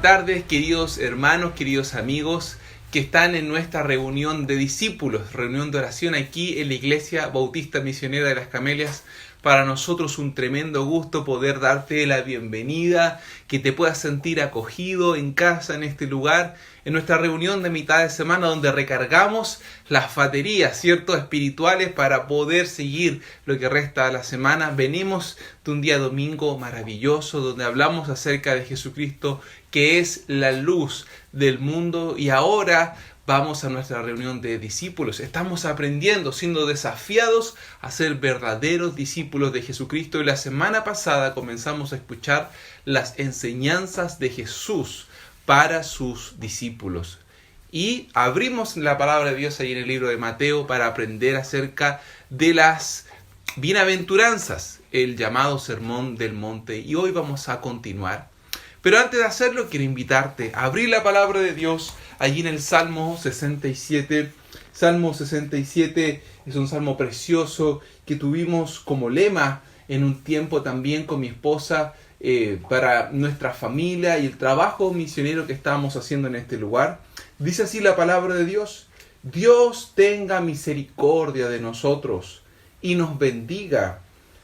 tardes, queridos hermanos, queridos amigos que están en nuestra reunión de discípulos, reunión de oración aquí en la Iglesia Bautista Misionera de las Camelias. Para nosotros un tremendo gusto poder darte la bienvenida, que te puedas sentir acogido en casa, en este lugar, en nuestra reunión de mitad de semana donde recargamos las baterías, ¿cierto?, espirituales para poder seguir lo que resta de la semana. Venimos de un día domingo maravilloso donde hablamos acerca de Jesucristo, que es la luz del mundo, y ahora vamos a nuestra reunión de discípulos. Estamos aprendiendo, siendo desafiados a ser verdaderos discípulos de Jesucristo. Y la semana pasada comenzamos a escuchar las enseñanzas de Jesús para sus discípulos. Y abrimos la palabra de Dios ahí en el libro de Mateo para aprender acerca de las bienaventuranzas, el llamado Sermón del Monte. Y hoy vamos a continuar. Pero antes de hacerlo, quiero invitarte a abrir la palabra de Dios allí en el Salmo 67. Salmo 67 es un salmo precioso que tuvimos como lema en un tiempo también con mi esposa para nuestra familia y el trabajo misionero que estábamos haciendo en este lugar. Dice así la palabra de Dios: Dios tenga misericordia de nosotros y nos bendiga,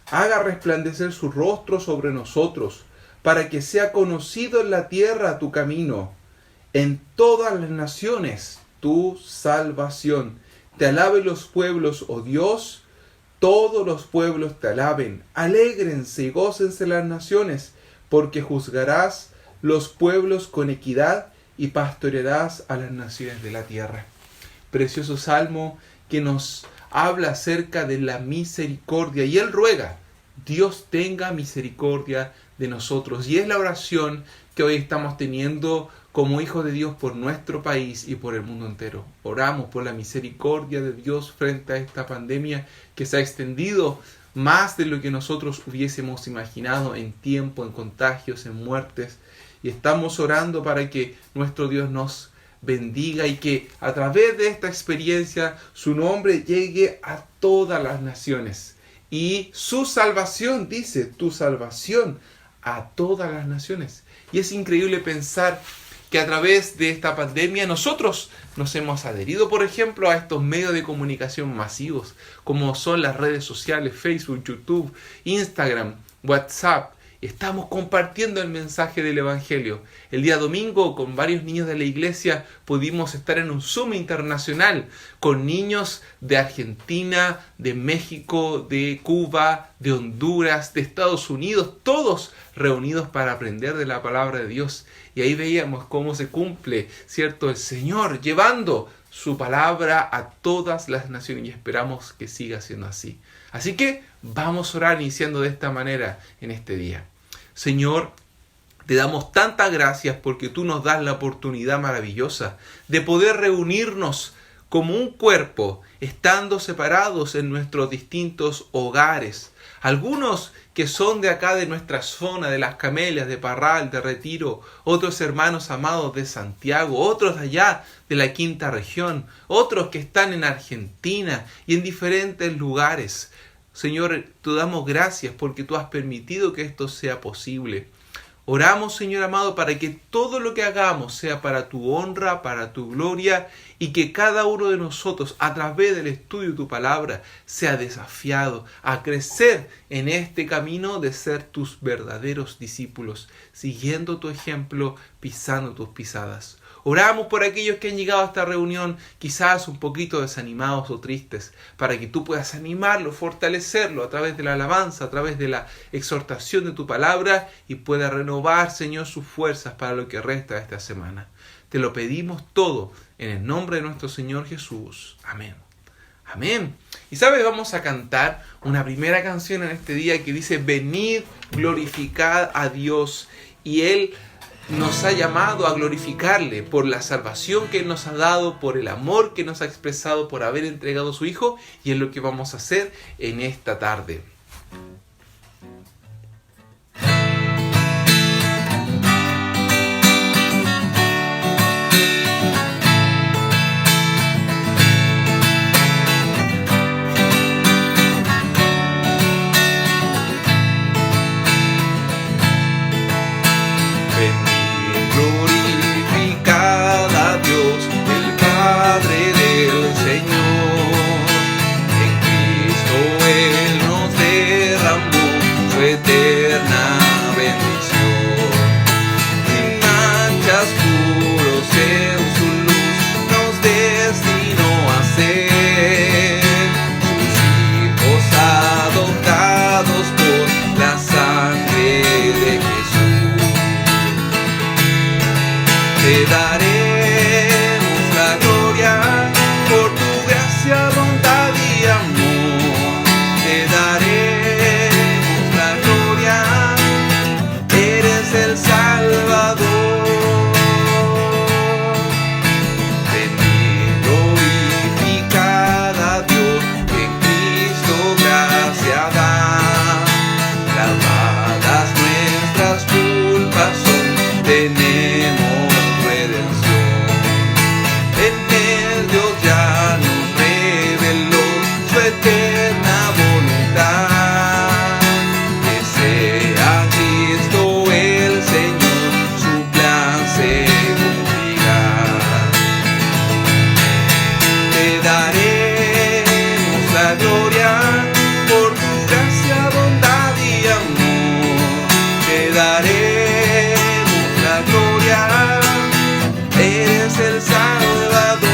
haga resplandecer su rostro sobre nosotros, para que sea conocido en la tierra tu camino, en todas las naciones tu salvación. Te alaben los pueblos, oh Dios, todos los pueblos te alaben. Alégrense y gócense las naciones, porque juzgarás los pueblos con equidad y pastorearás a las naciones de la tierra. Precioso salmo que nos habla acerca de la misericordia, y él ruega: Dios tenga misericordia de nosotros. Y es la oración que hoy estamos teniendo como hijos de Dios por nuestro país y por el mundo entero. Oramos por la misericordia de Dios frente a esta pandemia que se ha extendido más de lo que nosotros hubiésemos imaginado en tiempo, en contagios, en muertes. Y estamos orando para que nuestro Dios nos bendiga y que a través de esta experiencia su nombre llegue a todas las naciones. Y su salvación, dice, tu salvación a todas las naciones. Y es increíble pensar que a través de esta pandemia nosotros nos hemos adherido, por ejemplo, a estos medios de comunicación masivos, como son las redes sociales, Facebook, YouTube, Instagram, WhatsApp. Estamos compartiendo el mensaje del Evangelio. El día domingo, con varios niños de la iglesia, pudimos estar en un Zoom internacional con niños de Argentina, de México, de Cuba, de Honduras, de Estados Unidos, todos reunidos para aprender de la palabra de Dios. Y ahí veíamos cómo se cumple, ¿cierto?, el Señor llevando su palabra a todas las naciones, y esperamos que siga siendo así. Así que vamos a orar iniciando de esta manera en este día. Señor, te damos tantas gracias porque tú nos das la oportunidad maravillosa de poder reunirnos como un cuerpo, estando separados en nuestros distintos hogares. Algunos que son de acá, de nuestra zona, de las Camelias, de Parral, de Retiro, otros hermanos amados de Santiago, otros de allá, de la quinta región, otros que están en Argentina y en diferentes lugares. Señor, te damos gracias porque tú has permitido que esto sea posible. Oramos, Señor amado, para que todo lo que hagamos sea para tu honra, para tu gloria, y que cada uno de nosotros, a través del estudio de tu palabra, sea desafiado a crecer en este camino de ser tus verdaderos discípulos, siguiendo tu ejemplo, pisando tus pisadas. Oramos por aquellos que han llegado a esta reunión quizás un poquito desanimados o tristes, para que tú puedas animarlo, fortalecerlo a través de la alabanza, a través de la exhortación de tu palabra, y pueda renovar, Señor, sus fuerzas para lo que resta de esta semana. Te lo pedimos todo en el nombre de nuestro Señor Jesús. Amén. Amén. Y sabes, vamos a cantar una primera canción en este día que dice: venid, glorificad a Dios. Y Él nos ha llamado a glorificarle por la salvación que Él nos ha dado, por el amor que nos ha expresado, por haber entregado a su Hijo, y es lo que vamos a hacer en esta tarde. Glorificad Te daremos la gloria por tu gracia, bondad y amor. Te daremos la gloria, eres el Salvador. Venid, glorificad a Dios, que en Cristo gracia da. Lavadas nuestras culpas son, tenemos redención. En él Dios ya nos reveló su eterna voluntad, que sea Cristo el Señor, su plan se cumplirá. Te daremos la gloria por tu gracia, bondad y amor. Te daremos la gloria, eres el Salvador.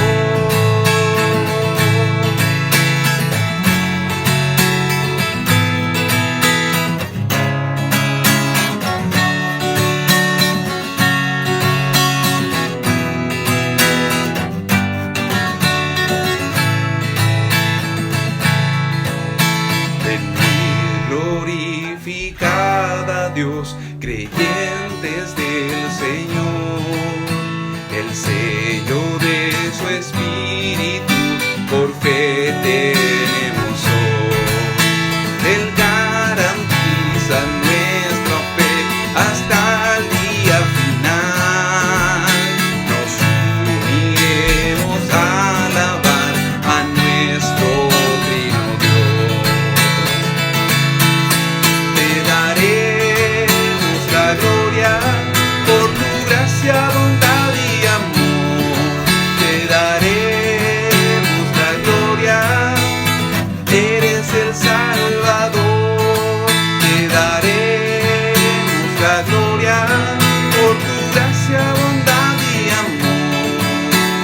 Venid, glorificad a Dios, creyentes del Señor. El sello de su Espíritu por fe tenemos hoy. Él garantiza nuestra fe hasta el día final. Nos uniremos a alabar a nuestro divino Dios. Te daremos la gloria por tu gracia, bondad y amor. Te daremos la gloria, eres el Salvador. Te daremos la gloria por tu gracia, bondad y amor.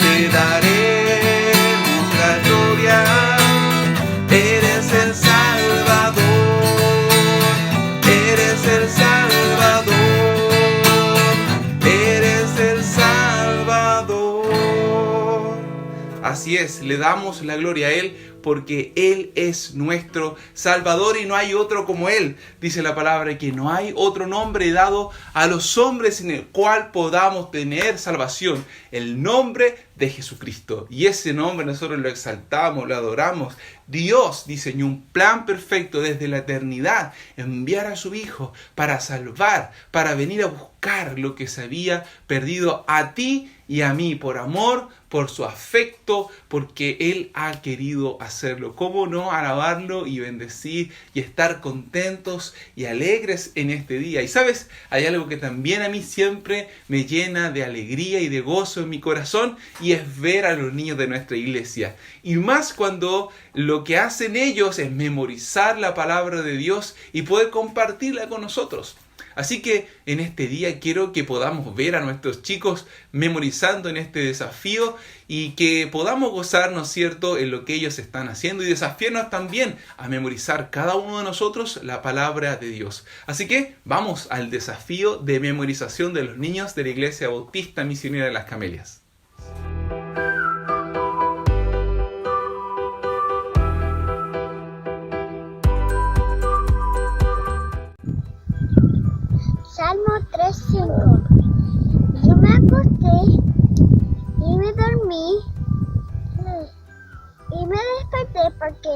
Te daremos la gloria, eres el Salvador. Eres el Salvador. Eres el Salvador. Así es, le damos la gloria a Él porque Él es nuestro Salvador y no hay otro como Él. Dice la palabra que no hay otro nombre dado a los hombres en el cual podamos tener salvación. El nombre de Jesucristo. Y ese nombre nosotros lo exaltamos, lo adoramos. Dios diseñó un plan perfecto desde la eternidad, enviar a su Hijo para salvar, para venir a buscar lo que se había perdido a ti y a mí, por amor, por su afecto, porque Él ha querido hacerlo. ¿Cómo no alabarlo y bendecir y estar contentos y alegres en este día? Y sabes, hay algo que también a mí siempre me llena de alegría y de gozo en mi corazón, y es ver a los niños de nuestra iglesia. Y más cuando lo que hacen ellos es memorizar la palabra de Dios y poder compartirla con nosotros. Así que en este día quiero que podamos ver a nuestros chicos memorizando en este desafío y que podamos gozar, ¿no es cierto?, en lo que ellos están haciendo y desafiarnos también a memorizar cada uno de nosotros la palabra de Dios. Así que vamos al desafío de memorización de los niños de la Iglesia Bautista Misionera de las Camelias. Salmo 3:5. Yo me acosté y me dormí y me desperté porque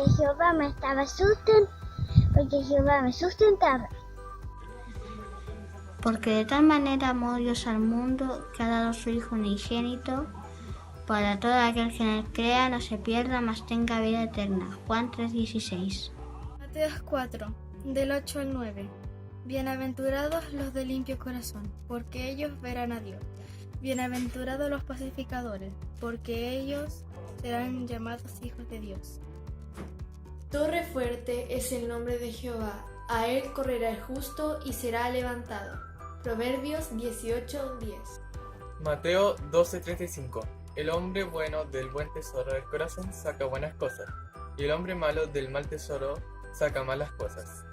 Jehová me sustentaba. Porque de tal manera amó Dios al mundo que ha dado su Hijo unigénito, para todo aquel que en él crea no se pierda, mas tenga vida eterna. Juan 3:16. Mateo 4, del 8 al 9. Bienaventurados los de limpio corazón, porque ellos verán a Dios. Bienaventurados los pacificadores, porque ellos serán llamados hijos de Dios. Torre fuerte es el nombre de Jehová, a él correrá el justo y será levantado. Proverbios 18:10. Mateo 12:35. El hombre bueno del buen tesoro del corazón saca buenas cosas, y el hombre malo del mal tesoro saca malas cosas.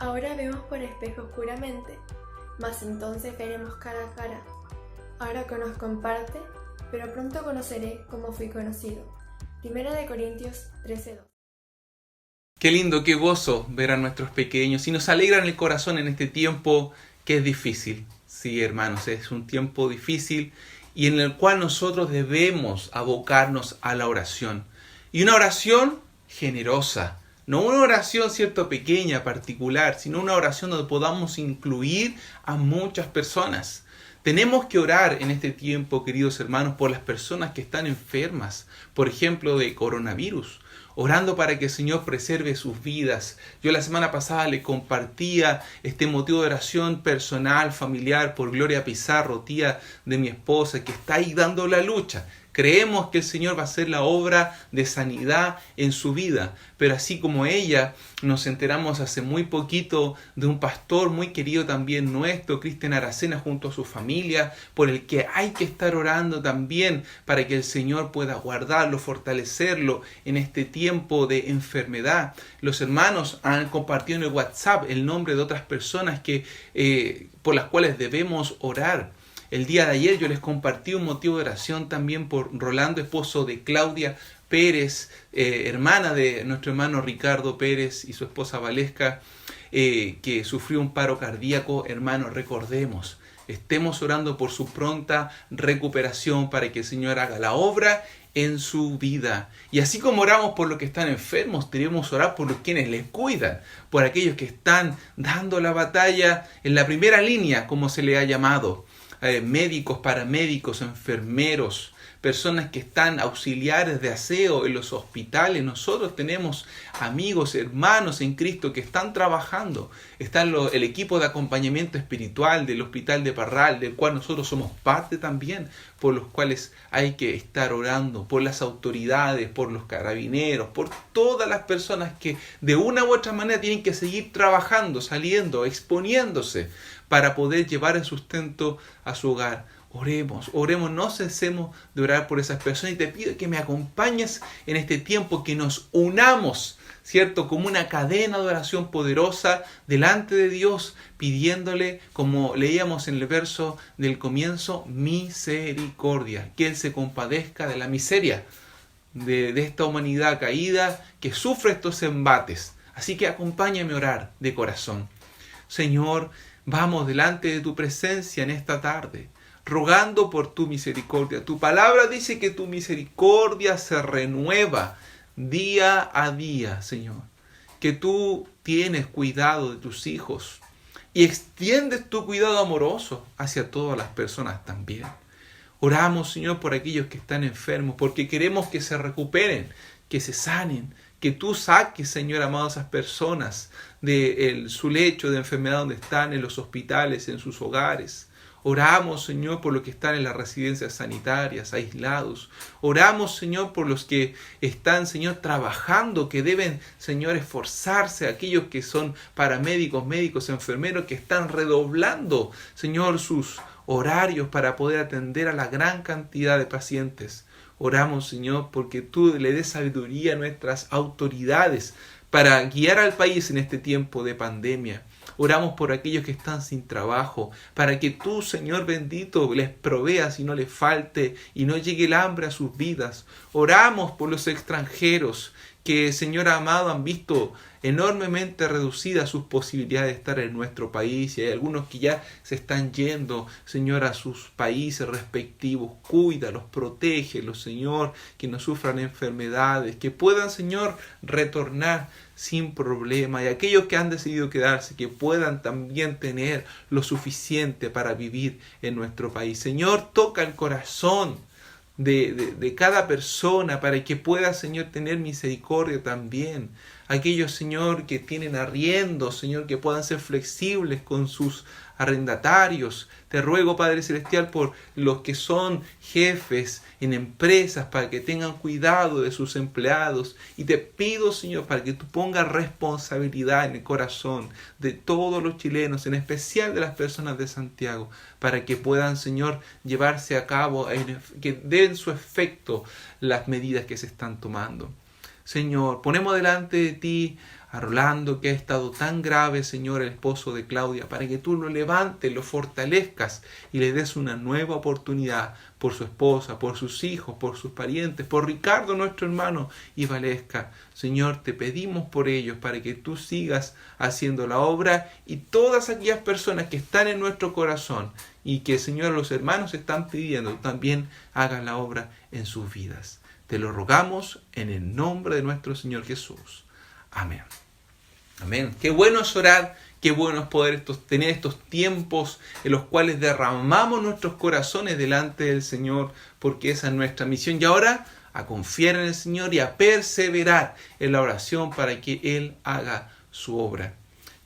Ahora vemos por espejo oscuramente, mas entonces veremos cara a cara. Ahora conozco en parte, pero pronto conoceré como fui conocido. 1 Corintios 13:2. Qué lindo, qué gozo ver a nuestros pequeños y nos alegran el corazón en este tiempo que es difícil. Sí, hermanos, es un tiempo difícil y en el cual nosotros debemos abocarnos a la oración. Y una oración generosa, no una oración, cierto, pequeña, particular, sino una oración donde podamos incluir a muchas personas. Tenemos que orar en este tiempo, queridos hermanos, por las personas que están enfermas, por ejemplo, de coronavirus, orando para que el Señor preserve sus vidas. Yo la semana pasada le compartía este motivo de oración personal, familiar, por Gloria Pizarro, tía de mi esposa, que está ahí dando la lucha. Creemos que el Señor va a hacer la obra de sanidad en su vida, pero así como ella, nos enteramos hace muy poquito de un pastor muy querido también nuestro, Cristian Aracena, junto a su familia, por el que hay que estar orando también para que el Señor pueda guardarlo, fortalecerlo en este tiempo de enfermedad. Los hermanos han compartido en el WhatsApp el nombre de otras personas por las cuales debemos orar. El día de ayer yo les compartí un motivo de oración también por Rolando, esposo de Claudia Pérez, hermana de nuestro hermano Ricardo Pérez y su esposa Valesca, que sufrió un paro cardíaco. Hermanos, recordemos, estemos orando por su pronta recuperación para que el Señor haga la obra en su vida. Y así como oramos por los que están enfermos, debemos orar por los quienes les cuidan, por aquellos que están dando la batalla en la primera línea, como se le ha llamado. Médicos, paramédicos, enfermeros, personas que están auxiliares de aseo en los hospitales. Nosotros tenemos amigos, hermanos en Cristo que están trabajando. Está el equipo de acompañamiento espiritual del Hospital de Parral, del cual nosotros somos parte también, por los cuales hay que estar orando, por las autoridades, por los carabineros, por todas las personas que de una u otra manera tienen que seguir trabajando, saliendo, exponiéndose para poder llevar el sustento a su hogar. Oremos, no cesemos de orar por esas personas y te pido que me acompañes en este tiempo, que nos unamos, ¿cierto? Como una cadena de oración poderosa delante de Dios, pidiéndole, como leíamos en el verso del comienzo, misericordia, que Él se compadezca de la miseria de esta humanidad caída que sufre estos embates. Así que acompáñame a orar de corazón. Señor, vamos delante de tu presencia en esta tarde, rogando por tu misericordia. Tu palabra dice que tu misericordia se renueva día a día, Señor. Que tú tienes cuidado de tus hijos y extiendes tu cuidado amoroso hacia todas las personas también. Oramos, Señor, por aquellos que están enfermos, porque queremos que se recuperen, que se sanen, que tú saques, Señor amado, a esas personas de su lecho de enfermedad donde están, en los hospitales, en sus hogares. Oramos, Señor, por los que están en las residencias sanitarias, aislados. Oramos, Señor, por los que están, Señor, trabajando, que deben, Señor, esforzarse. Aquellos que son paramédicos, médicos, enfermeros, que están redoblando, Señor, sus horarios para poder atender a la gran cantidad de pacientes. Oramos, Señor, porque tú le des sabiduría a nuestras autoridades para guiar al país en este tiempo de pandemia. Oramos por aquellos que están sin trabajo, para que tú, Señor bendito, les proveas y no les falte y no llegue el hambre a sus vidas. Oramos por los extranjeros que, Señor amado, han visto enormemente reducidas sus posibilidades de estar en nuestro país, y hay algunos que ya se están yendo, Señor, a sus países respectivos. Cuídalos, protégelos, Señor, que no sufran enfermedades, que puedan, Señor, retornar sin problema, y aquellos que han decidido quedarse, que puedan también tener lo suficiente para vivir en nuestro país. Señor, toca el corazón de cada persona para que pueda, Señor, tener misericordia también. Aquellos, Señor, que tienen arriendos, Señor, que puedan ser flexibles con sus arrendatarios. Te ruego, Padre Celestial, por los que son jefes en empresas, para que tengan cuidado de sus empleados. Y te pido, Señor, para que tú pongas responsabilidad en el corazón de todos los chilenos, en especial de las personas de Santiago, para que puedan, Señor, llevarse a cabo, que den su efecto las medidas que se están tomando. Señor, ponemos delante de ti a Rolando, que ha estado tan grave, Señor, el esposo de Claudia, para que tú lo levantes, lo fortalezcas y le des una nueva oportunidad por su esposa, por sus hijos, por sus parientes, por Ricardo, nuestro hermano, y Valesca. Señor, te pedimos por ellos para que tú sigas haciendo la obra y todas aquellas personas que están en nuestro corazón y que, Señor, los hermanos están pidiendo, también hagan la obra en sus vidas. Te lo rogamos en el nombre de nuestro Señor Jesús. Amén. Amén. Qué bueno es orar, qué bueno es poder tener estos tiempos en los cuales derramamos nuestros corazones delante del Señor, porque esa es nuestra misión. Y ahora a confiar en el Señor y a perseverar en la oración para que Él haga su obra.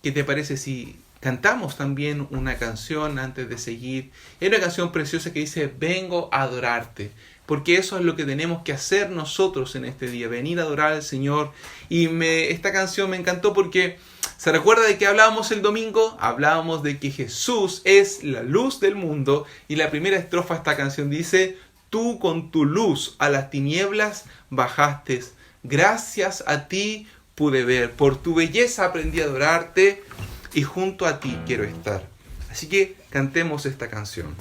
¿Qué te parece si cantamos también una canción antes de seguir? Es una canción preciosa que dice: vengo a adorarte. Porque eso es lo que tenemos que hacer nosotros en este día, venir a adorar al Señor. Y esta canción me encantó porque ¿se recuerda de que hablábamos el domingo? Hablábamos de que Jesús es la luz del mundo. Y la primera estrofa de esta canción dice: tú con tu luz a las tinieblas bajaste. Gracias a ti pude ver. Por tu belleza aprendí a adorarte y junto a ti quiero estar. Así que cantemos esta canción.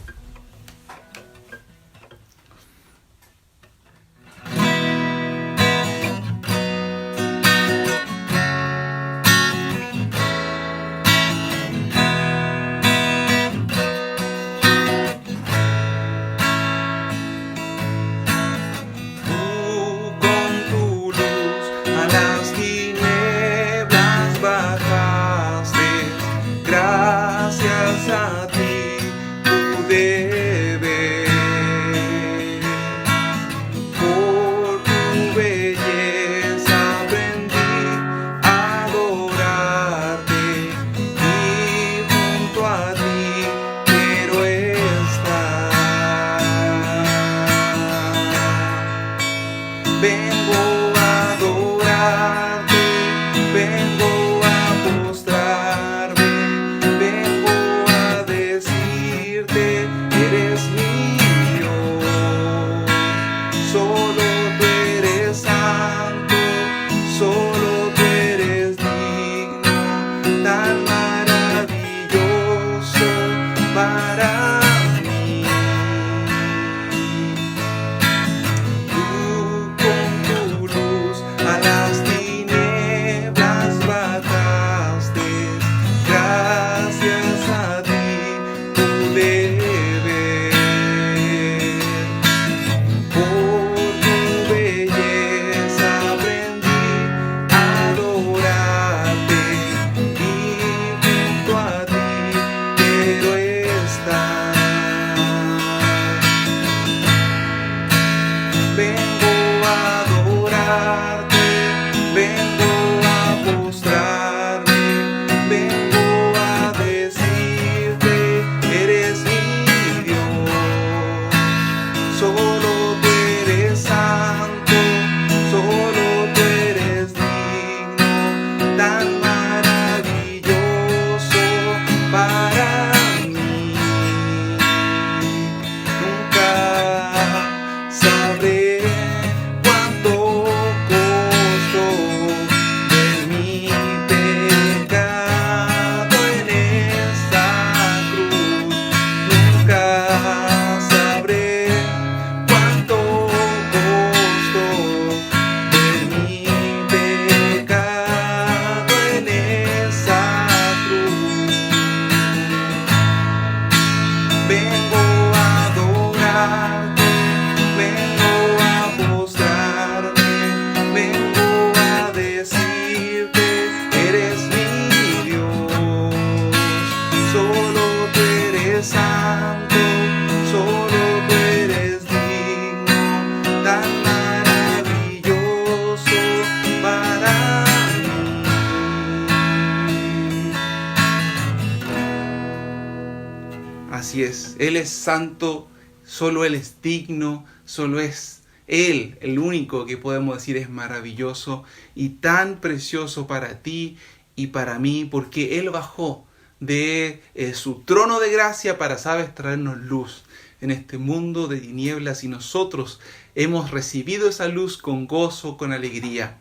Así es, Él es santo, solo Él es digno, solo es Él, el único que podemos decir es maravilloso y tan precioso para ti y para mí, porque Él bajó de su trono de gracia para, ¿sabes?, traernos luz en este mundo de tinieblas, y nosotros hemos recibido esa luz con gozo, con alegría.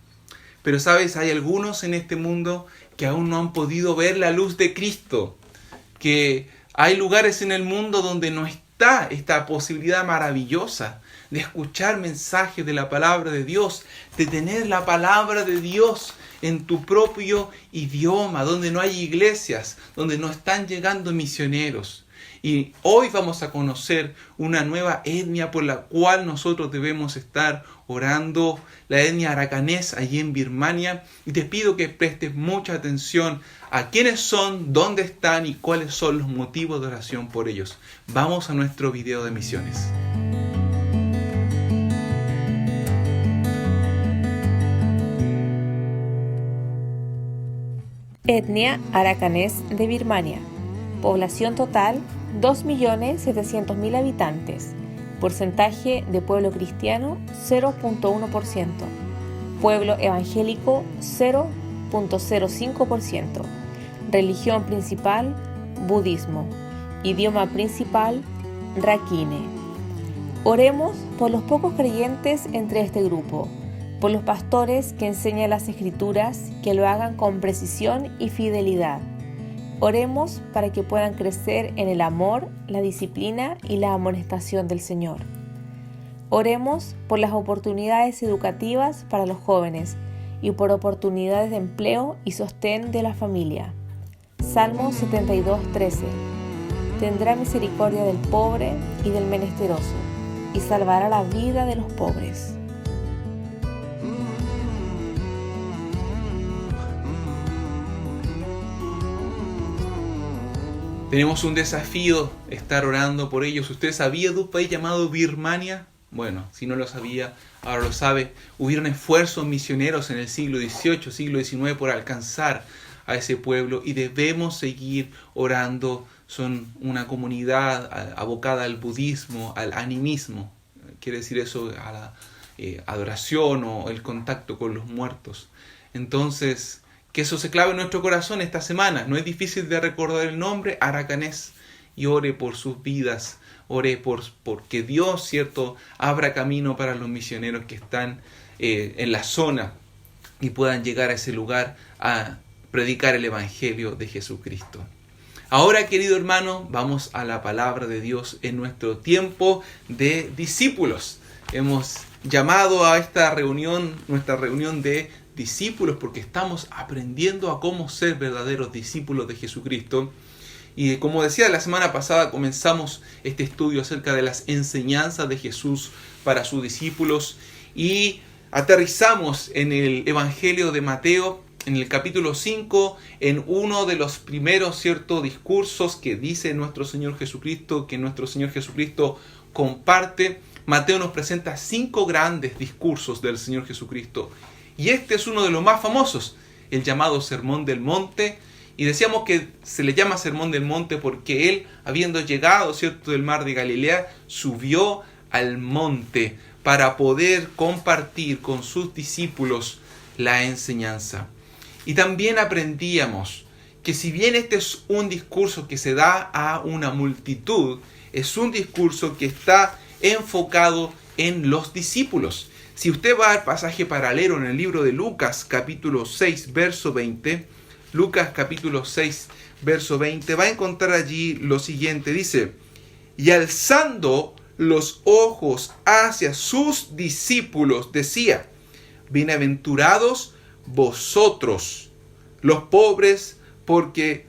Pero sabes, hay algunos en este mundo que aún no han podido ver la luz de Cristo. Que hay lugares en el mundo donde no está esta posibilidad maravillosa de escuchar mensajes de la palabra de Dios, de tener la palabra de Dios en tu propio idioma, donde no hay iglesias, donde no están llegando misioneros. Y hoy vamos a conocer una nueva etnia por la cual nosotros debemos estar orando, la etnia arakanés allí en Birmania. Y te pido que prestes mucha atención a quiénes son, dónde están y cuáles son los motivos de oración por ellos. Vamos a nuestro video de misiones. Etnia arakanés de Birmania. Población total 2.700.000 habitantes. Porcentaje de pueblo cristiano 0.1%. Pueblo evangélico 0.05%. Religión principal budismo. Idioma principal rakhine. Oremos por los pocos creyentes entre este grupo, por los pastores que enseñan las escrituras, que lo hagan con precisión y fidelidad. Oremos para que puedan crecer en el amor, la disciplina y la amonestación del Señor. Oremos por las oportunidades educativas para los jóvenes y por oportunidades de empleo y sostén de la familia. Salmo 72:13. Tendrá misericordia del pobre y del menesteroso, y salvará la vida de los pobres. Tenemos un desafío, estar orando por ellos. ¿Usted sabía de un país llamado Birmania? Bueno, si no lo sabía, ahora lo sabe. Hubieron esfuerzos misioneros en el siglo XVIII, siglo XIX por alcanzar a ese pueblo y debemos seguir orando. Son una comunidad abocada al budismo, al animismo. Quiere decir eso, a la adoración o el contacto con los muertos. Entonces, que eso se clave en nuestro corazón esta semana. No es difícil de recordar el nombre, arakanés, y ore por sus vidas. Ore porque Dios, ¿cierto?, abra camino para los misioneros que están en la zona y puedan llegar a ese lugar a predicar el Evangelio de Jesucristo. Ahora, querido hermano, vamos a la palabra de Dios en nuestro tiempo de discípulos. Hemos llamado a esta reunión, nuestra reunión de discípulos, porque estamos aprendiendo a cómo ser verdaderos discípulos de Jesucristo. Y como decía, la semana pasada comenzamos este estudio acerca de las enseñanzas de Jesús para sus discípulos y aterrizamos en el Evangelio de Mateo, en el capítulo 5, en uno de los primeros discursos que dice nuestro Señor Jesucristo, que nuestro Señor Jesucristo comparte. Mateo nos presenta 5 grandes discursos del Señor Jesucristo. Y este es uno de los más famosos, el llamado Sermón del Monte. Y decíamos que se le llama Sermón del Monte porque él, habiendo llegado, del mar de Galilea, subió al monte para poder compartir con sus discípulos la enseñanza. Y también aprendíamos que si bien este es un discurso que se da a una multitud, es un discurso que está enfocado en los discípulos. Si usted va al pasaje paralelo en el libro de Lucas, capítulo 6, verso 20, Lucas capítulo 6, verso 20, va a encontrar allí lo siguiente. Dice, y alzando los ojos hacia sus discípulos, decía, bienaventurados vosotros, los pobres, porque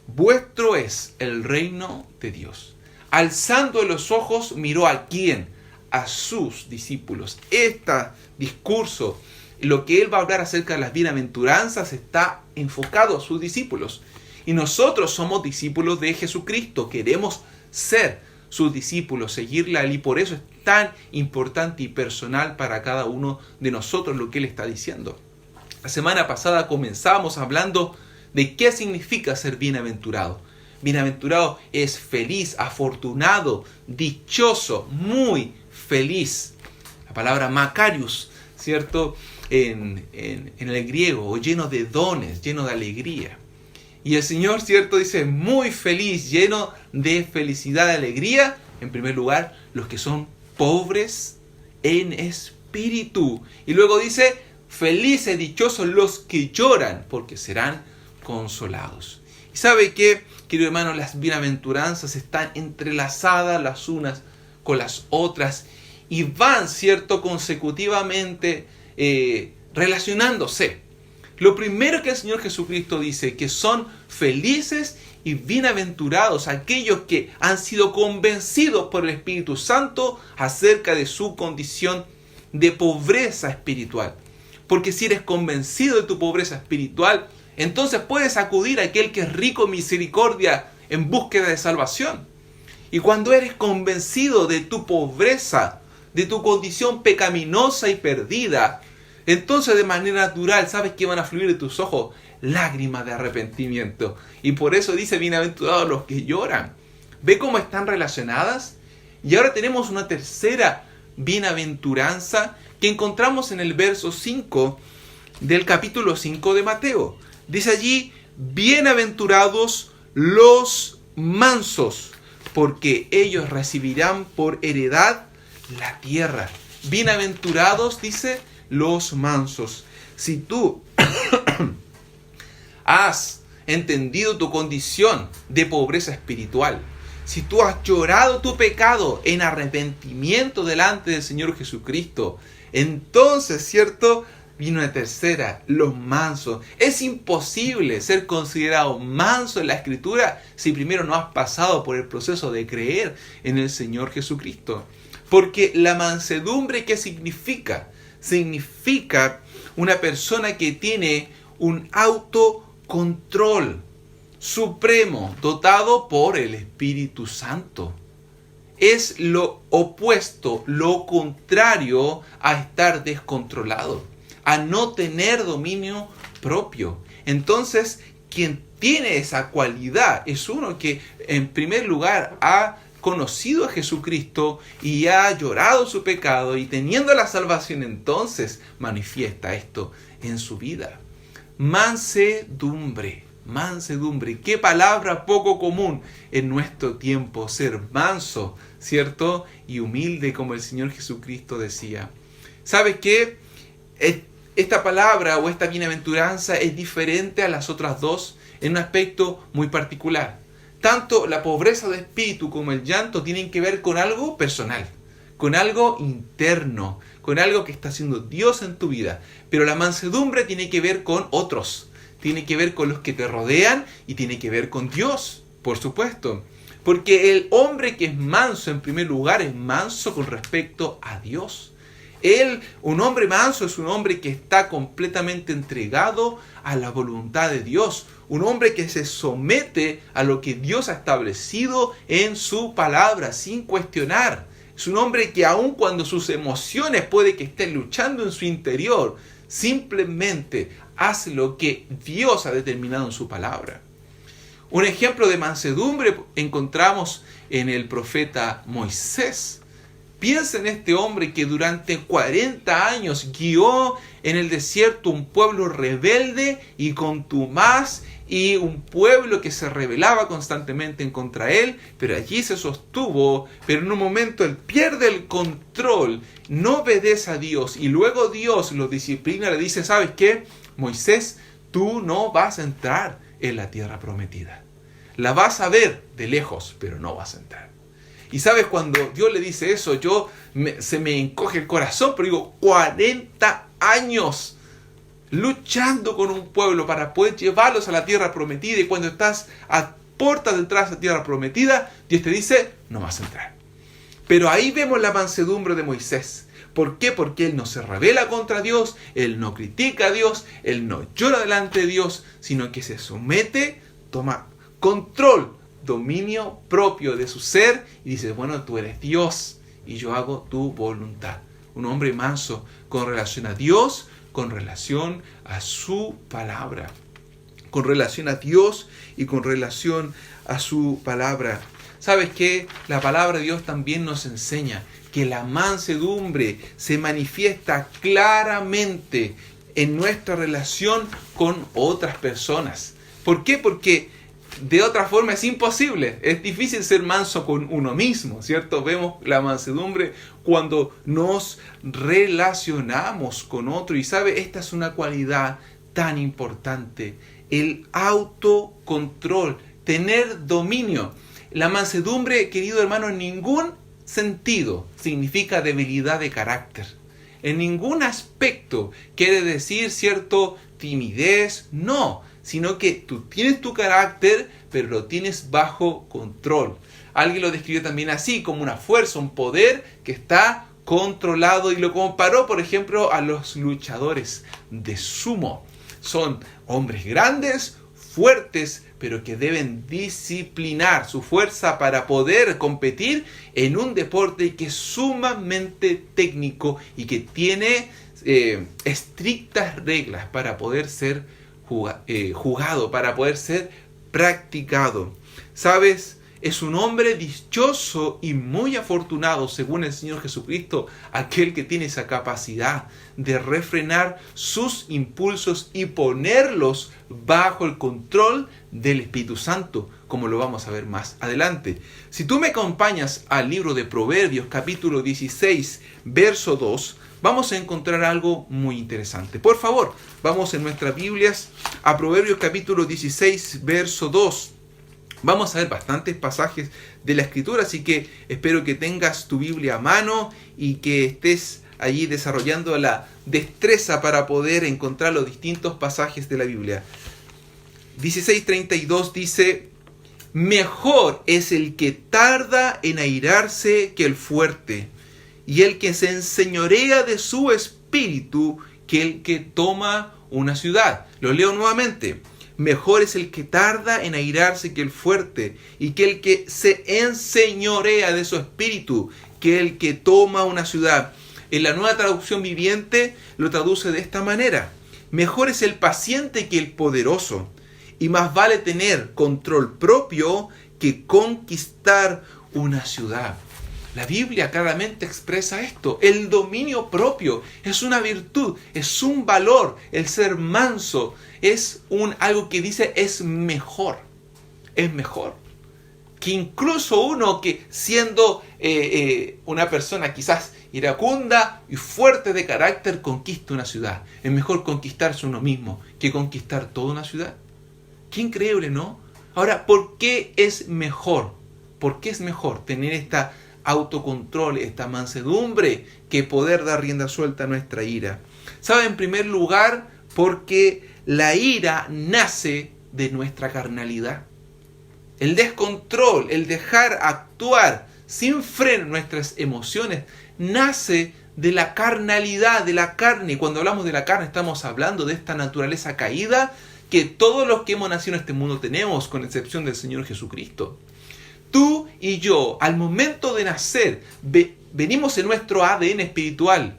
vuestro es el reino de Dios. Alzando los ojos, miró a quién, a sus discípulos. Este discurso, lo que él va a hablar acerca de las bienaventuranzas, está enfocado a sus discípulos. Y nosotros somos discípulos de Jesucristo. Queremos ser sus discípulos, seguirle a él. Y por eso es tan importante y personal para cada uno de nosotros lo que él está diciendo. La semana pasada comenzamos hablando de qué significa ser bienaventurado. Bienaventurado es feliz, afortunado, dichoso, muy feliz. La palabra makarios, ¿cierto? En el griego, o lleno de dones, lleno de alegría. Y el Señor, ¿cierto? Dice muy feliz, lleno de felicidad, de alegría. En primer lugar, los que son pobres en espíritu. Y luego dice, Felices, dichosos los que lloran, porque serán consolados. ¿Y sabe qué, querido hermano? Las bienaventuranzas están entrelazadas las unas con las otras y van, ¿cierto?, consecutivamente relacionándose. Lo primero que el Señor Jesucristo dice, que son felices y bienaventurados aquellos que han sido convencidos por el Espíritu Santo acerca de su condición de pobreza espiritual. Porque si eres convencido de tu pobreza espiritual, entonces puedes acudir a aquel que es rico en misericordia en búsqueda de salvación. Y cuando eres convencido de tu pobreza, de tu condición pecaminosa y perdida, entonces de manera natural, ¿sabes qué van a fluir de tus ojos? Lágrimas de arrepentimiento. Y por eso dice, bienaventurados los que lloran. ¿Ve cómo están relacionadas? Y ahora tenemos una tercera bienaventuranza que encontramos en el verso 5 del capítulo 5 de Mateo. Dice allí, bienaventurados los mansos, porque ellos recibirán por heredad la tierra. Bienaventurados, dice, los mansos. Si tú has entendido tu condición de pobreza espiritual, si tú has llorado tu pecado en arrepentimiento delante del Señor Jesucristo, entonces, ¿cierto?, vino una tercera, los mansos. Es imposible ser considerado manso en la Escritura si primero no has pasado por el proceso de creer en el Señor Jesucristo. Porque la mansedumbre, ¿qué significa? Significa una persona que tiene un autocontrol supremo, dotado por el Espíritu Santo. Es lo opuesto, lo contrario a estar descontrolado, a no tener dominio propio. Entonces, quien tiene esa cualidad es uno que, en primer lugar, ha conocido a Jesucristo y ha llorado su pecado, y teniendo la salvación, entonces manifiesta esto en su vida. Mansedumbre. Mansedumbre, qué palabra poco común en nuestro tiempo, ser manso, ¿cierto? Y humilde, como el Señor Jesucristo decía. ¿Sabes qué? Esta palabra o esta bienaventuranza es diferente a las otras dos en un aspecto muy particular. Tanto la pobreza de espíritu como el llanto tienen que ver con algo personal, con algo interno, con algo que está haciendo Dios en tu vida. Pero la mansedumbre tiene que ver con otros. Tiene que ver con los que te rodean y tiene que ver con Dios, por supuesto. Porque el hombre que es manso, en primer lugar, es manso con respecto a Dios. Un hombre manso es un hombre que está completamente entregado a la voluntad de Dios. Un hombre que se somete a lo que Dios ha establecido en su palabra, sin cuestionar. Es un hombre que aun cuando sus emociones puede que estén luchando en su interior, simplemente hace lo que Dios ha determinado en su palabra. Un ejemplo de mansedumbre encontramos en el profeta Moisés. Piensa en este hombre que durante 40 años guió en el desierto un pueblo rebelde y contumaz, y un pueblo que se rebelaba constantemente en contra él, pero allí se sostuvo. Pero en un momento él pierde el control, no obedece a Dios, y luego Dios lo disciplina, le dice, ¿sabes qué? Moisés, tú no vas a entrar en la tierra prometida. La vas a ver de lejos, pero no vas a entrar. Y sabes, cuando Dios le dice eso, se me encoge el corazón, pero digo, 40 años luchando con un pueblo para poder llevarlos a la tierra prometida, y cuando estás a puertas de entrar a esa tierra prometida, Dios te dice, no vas a entrar. Pero ahí vemos la mansedumbre de Moisés. ¿Por qué? Porque él no se rebela contra Dios, él no critica a Dios, él no llora delante de Dios, sino que se somete, toma control, dominio propio de su ser y dice, bueno, tú eres Dios y yo hago tu voluntad. Un hombre manso con relación a Dios, con relación a su palabra. Con relación a Dios y con relación a su palabra. ¿Sabes qué? La palabra de Dios también nos enseña que la mansedumbre se manifiesta claramente en nuestra relación con otras personas. ¿Por qué? Porque de otra forma es imposible. Es difícil ser manso con uno mismo, ¿cierto? Vemos la mansedumbre cuando nos relacionamos con otro. Y sabe, esta es una cualidad tan importante. El autocontrol, tener dominio. La mansedumbre, querido hermano, en ningún sentido significa debilidad de carácter. En ningún aspecto quiere decir, ¿cierto?, timidez. No, sino que tú tienes tu carácter, pero lo tienes bajo control. Alguien lo describió también así, como una fuerza, un poder que está controlado, y lo comparó, por ejemplo, a los luchadores de sumo. Son hombres grandes, fuertes, pero que deben disciplinar su fuerza para poder competir en un deporte que es sumamente técnico y que tiene estrictas reglas para poder ser jugado, para poder ser practicado. ¿Sabes? Es un hombre dichoso y muy afortunado, según el Señor Jesucristo, aquel que tiene esa capacidad de refrenar sus impulsos y ponerlos bajo el control del Espíritu Santo, como lo vamos a ver más adelante. Si tú me acompañas al libro de Proverbios, capítulo 16, verso 2, vamos a encontrar algo muy interesante. Por favor, vamos en nuestras Biblias a Proverbios, capítulo 16, verso 2. Vamos a ver bastantes pasajes de la Escritura, así que espero que tengas tu Biblia a mano y que estés allí desarrollando la destreza para poder encontrar los distintos pasajes de la Biblia. 16:32 dice: mejor es el que tarda en airarse que el fuerte, y el que se enseñorea de su espíritu que el que toma una ciudad. Lo leo nuevamente. Mejor es el que tarda en airarse que el fuerte, y que el que se enseñorea de su espíritu que el que toma una ciudad. En la Nueva Traducción Viviente lo traduce de esta manera: mejor es el paciente que el poderoso, y más vale tener control propio que conquistar una ciudad. La Biblia claramente expresa esto. El dominio propio es una virtud, es un valor. El ser manso es algo que dice es mejor. Es mejor que incluso uno que siendo una persona quizás iracunda y fuerte de carácter conquista una ciudad. Es mejor conquistarse uno mismo que conquistar toda una ciudad. Qué increíble, ¿no? Ahora, ¿por qué es mejor? ¿Por qué es mejor tener esta autocontrol, esta mansedumbre, que poder dar rienda suelta a nuestra ira? ¿Sabe? En primer lugar, porque la ira nace de nuestra carnalidad. El descontrol, el dejar actuar sin freno nuestras emociones, nace de la carnalidad, de la carne. Cuando hablamos de la carne, estamos hablando de esta naturaleza caída que todos los que hemos nacido en este mundo tenemos, con excepción del Señor Jesucristo. Tú y yo, al momento de nacer, venimos en nuestro ADN espiritual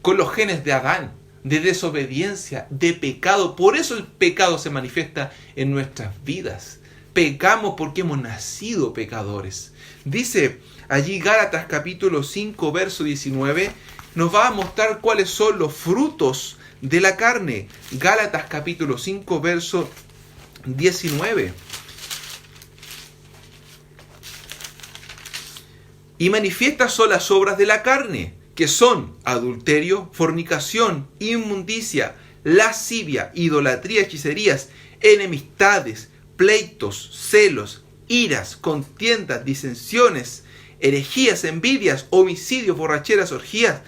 con los genes de Adán, de desobediencia, de pecado. Por eso el pecado se manifiesta en nuestras vidas. Pecamos porque hemos nacido pecadores. Dice allí Gálatas capítulo 5, verso 19, nos va a mostrar cuáles son los frutos de la carne. Gálatas capítulo 5, verso 19. Y manifiestas son las obras de la carne, que son adulterio, fornicación, inmundicia, lascivia, idolatría, hechicerías, enemistades, pleitos, celos, iras, contiendas, disensiones, herejías, envidias, homicidios, borracheras, orgías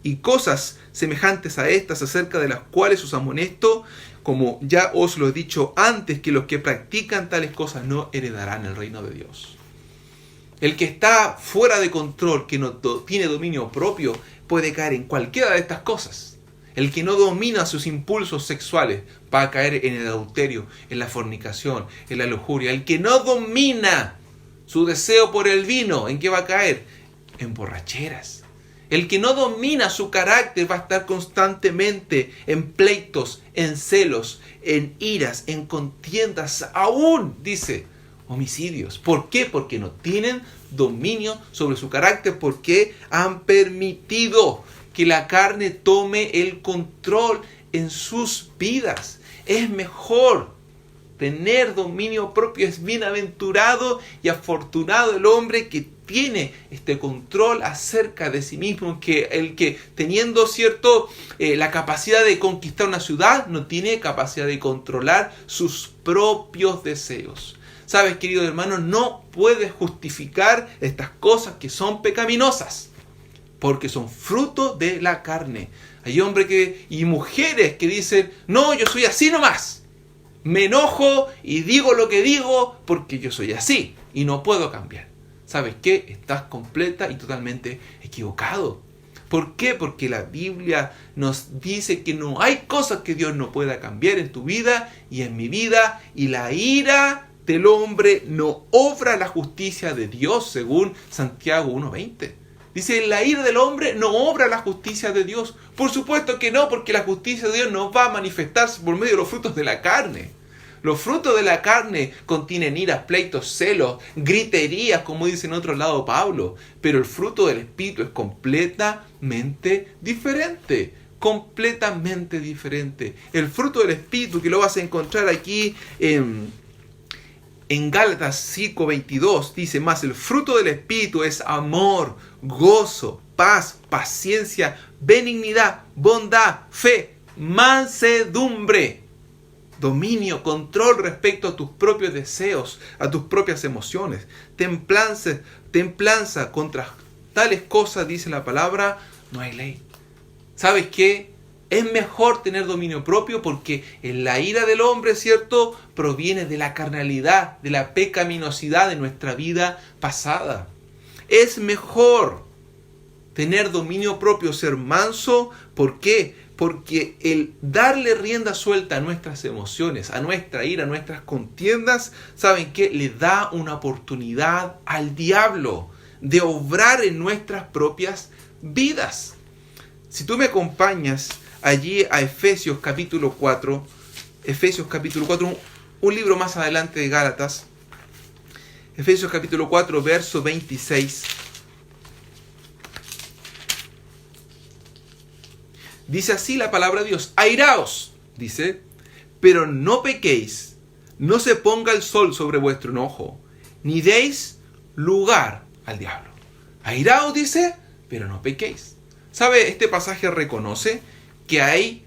y cosas semejantes a estas, acerca de las cuales os amonesto, como ya os lo he dicho antes, que los que practican tales cosas no heredarán el reino de Dios. El que está fuera de control, que no tiene dominio propio, puede caer en cualquiera de estas cosas. El que no domina sus impulsos sexuales va a caer en el adulterio, en la fornicación, en la lujuria. El que no domina su deseo por el vino, ¿en qué va a caer? En borracheras. El que no domina su carácter va a estar constantemente en pleitos, en celos, en iras, en contiendas, aún, dice, homicidios. ¿Por qué? Porque no tienen dominio sobre su carácter, porque han permitido que la carne tome el control en sus vidas. Es mejor Tener dominio propio es bienaventurado y afortunado el hombre que tiene este control acerca de sí mismo, que el que teniendo la capacidad de conquistar una ciudad, no tiene capacidad de controlar sus propios deseos. Sabes, querido hermano, no puedes justificar estas cosas que son pecaminosas, porque son fruto de la carne. Hay hombres y mujeres que dicen, no, yo soy así nomás. Me enojo y digo lo que digo porque yo soy así y no puedo cambiar. ¿Sabes qué? Estás completa y totalmente equivocado. ¿Por qué? Porque la Biblia nos dice que no hay cosas que Dios no pueda cambiar en tu vida y en mi vida, y la ira del hombre no obra la justicia de Dios, según Santiago 1:20. Dice, la ira del hombre no obra la justicia de Dios. Por supuesto que no, porque la justicia de Dios no va a manifestarse por medio de los frutos de la carne. Los frutos de la carne contienen iras, pleitos, celos, griterías, como dice en otro lado Pablo. Pero el fruto del Espíritu es completamente diferente. Completamente diferente. El fruto del Espíritu, que lo vas a encontrar aquí en Gálatas 5:22, dice, más el fruto del Espíritu es amor, gozo, paz, paciencia, benignidad, bondad, fe, mansedumbre, dominio, control respecto a tus propios deseos, a tus propias emociones, templanza. Contra tales cosas, dice la palabra, no hay ley. ¿Sabes qué? Es mejor tener dominio propio porque en la ira del hombre, ¿cierto?, proviene de la carnalidad, de la pecaminosidad de nuestra vida pasada. Es mejor tener dominio propio, ser manso. ¿Por qué? Porque el darle rienda suelta a nuestras emociones, a nuestra ira, a nuestras contiendas, ¿saben qué? Le da una oportunidad al diablo de obrar en nuestras propias vidas. Si tú me acompañas allí a Efesios capítulo 4, un libro más adelante de Gálatas, Efesios capítulo 4, verso 26. Dice así la palabra de Dios, airaos, dice, pero no pequéis, no se ponga el sol sobre vuestro enojo, ni deis lugar al diablo. Airaos, dice, pero no pequéis. ¿Sabe? Este pasaje reconoce que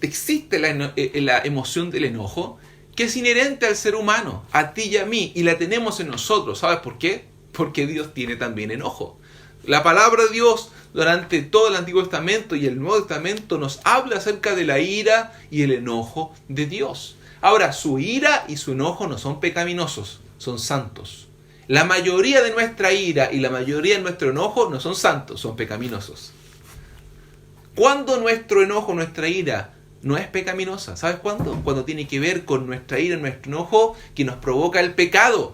existe la emoción del enojo, que es inherente al ser humano, a ti y a mí, y la tenemos en nosotros. ¿Sabes por qué? Porque Dios tiene también enojo. La palabra de Dios durante todo el Antiguo Testamento y el Nuevo Testamento nos habla acerca de la ira y el enojo de Dios. Ahora, su ira y su enojo no son pecaminosos, son santos. La mayoría de nuestra ira y la mayoría de nuestro enojo no son santos, son pecaminosos. ¿Cuándo nuestro enojo, nuestra ira no es pecaminosa? ¿Sabes cuándo? Cuando tiene que ver con nuestra ira, nuestro enojo, que nos provoca el pecado.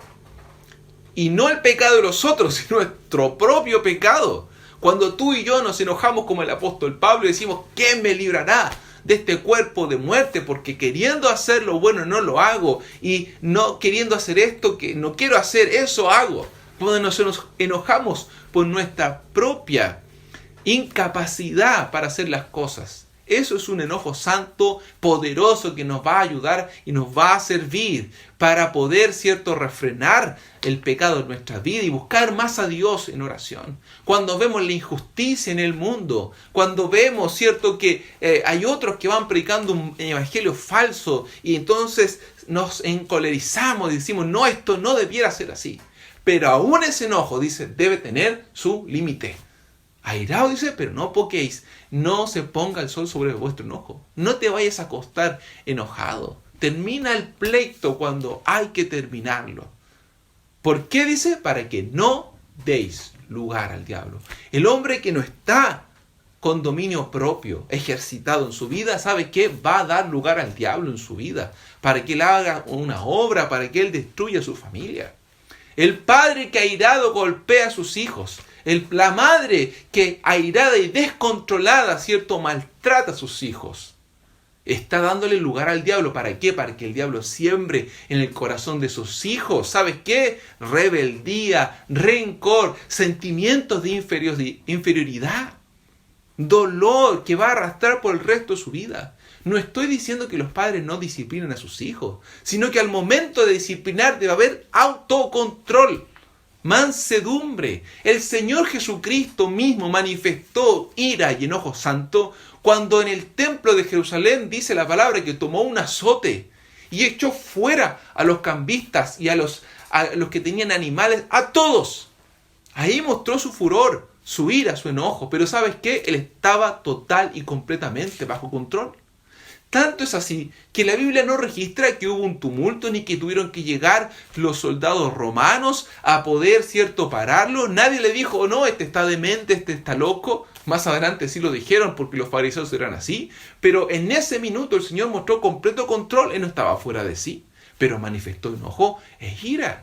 Y no el pecado de los otros, sino nuestro propio pecado. Cuando tú y yo nos enojamos como el apóstol Pablo y decimos, ¿quién me librará de este cuerpo de muerte? Porque queriendo hacer lo bueno no lo hago. Y no queriendo hacer esto que no quiero hacer, eso hago. Cuando nos enojamos por nuestra propia incapacidad para hacer las cosas. Eso es un enojo santo, poderoso, que nos va a ayudar y nos va a servir para poder, ¿cierto?, refrenar el pecado en nuestra vida y buscar más a Dios en oración. Cuando vemos la injusticia en el mundo, cuando vemos, ¿cierto?, que hay otros que van predicando un evangelio falso y entonces nos encolerizamos y decimos, no, esto no debiera ser así. Pero aún ese enojo, dice, debe tener su límite. Airado, dice, pero no pequéis, no se ponga el sol sobre vuestro enojo. No te vayas a acostar enojado. Termina el pleito cuando hay que terminarlo. ¿Por qué dice? Para que no deis lugar al diablo. El hombre que no está con dominio propio, ejercitado en su vida, ¿sabe qué? Va a dar lugar al diablo en su vida. Para que él haga una obra, para que él destruya su familia. El padre que airado golpea a sus hijos. La madre que airada y descontrolada, ¿cierto?, maltrata a sus hijos. Está dándole lugar al diablo. ¿Para qué? Para que el diablo siembre en el corazón de sus hijos, ¿sabes qué? Rebeldía, rencor, sentimientos de inferioridad, dolor que va a arrastrar por el resto de su vida. No estoy diciendo que los padres no disciplinen a sus hijos, sino que al momento de disciplinar debe haber autocontrol, mansedumbre. El Señor Jesucristo mismo manifestó ira y enojo santo cuando en el templo de Jerusalén dice la palabra que tomó un azote y echó fuera a los cambistas y a los que tenían animales, a todos. Ahí mostró su furor, su ira, su enojo. Pero ¿sabes qué? Él estaba total y completamente bajo control. Tanto es así que la Biblia no registra que hubo un tumulto ni que tuvieron que llegar los soldados romanos a poder, ¿cierto?, pararlo. Nadie le dijo, oh, no, este está demente, este está loco. Más adelante sí lo dijeron porque los fariseos eran así. Pero en ese minuto el Señor mostró completo control. Él no estaba fuera de sí, pero manifestó enojo e ira.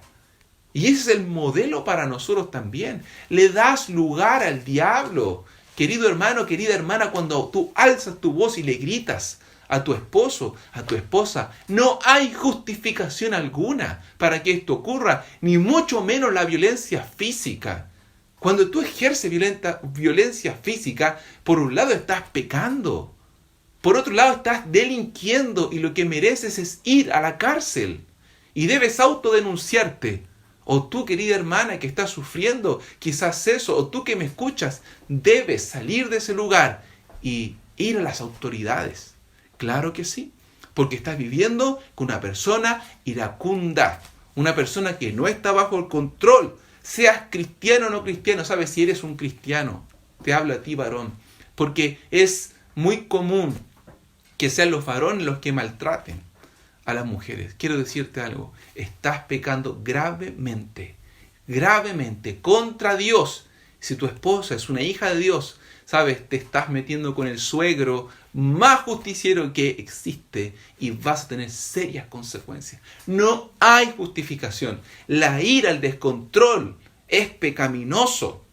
Y ese es el modelo para nosotros también. Le das lugar al diablo. Querido hermano, querida hermana, cuando tú alzas tu voz y le gritas a tu esposo, a tu esposa, no hay justificación alguna para que esto ocurra, ni mucho menos la violencia física. Cuando tú ejerces violencia física, por un lado estás pecando, por otro lado estás delinquiendo y lo que mereces es ir a la cárcel y debes autodenunciarte. O tú, querida hermana, que estás sufriendo quizás eso, o tú que me escuchas, debes salir de ese lugar y ir a las autoridades. Claro que sí, porque estás viviendo con una persona iracunda, una persona que no está bajo el control. Seas cristiano o no cristiano, sabes, si eres un cristiano, te hablo a ti, varón, porque es muy común que sean los varones los que maltraten a las mujeres. Quiero decirte algo, estás pecando gravemente contra Dios. Si tu esposa es una hija de Dios, sabes, te estás metiendo con el suegro más justiciero que existe y vas a tener serias consecuencias. No hay justificación. La ira, el descontrol es pecaminoso.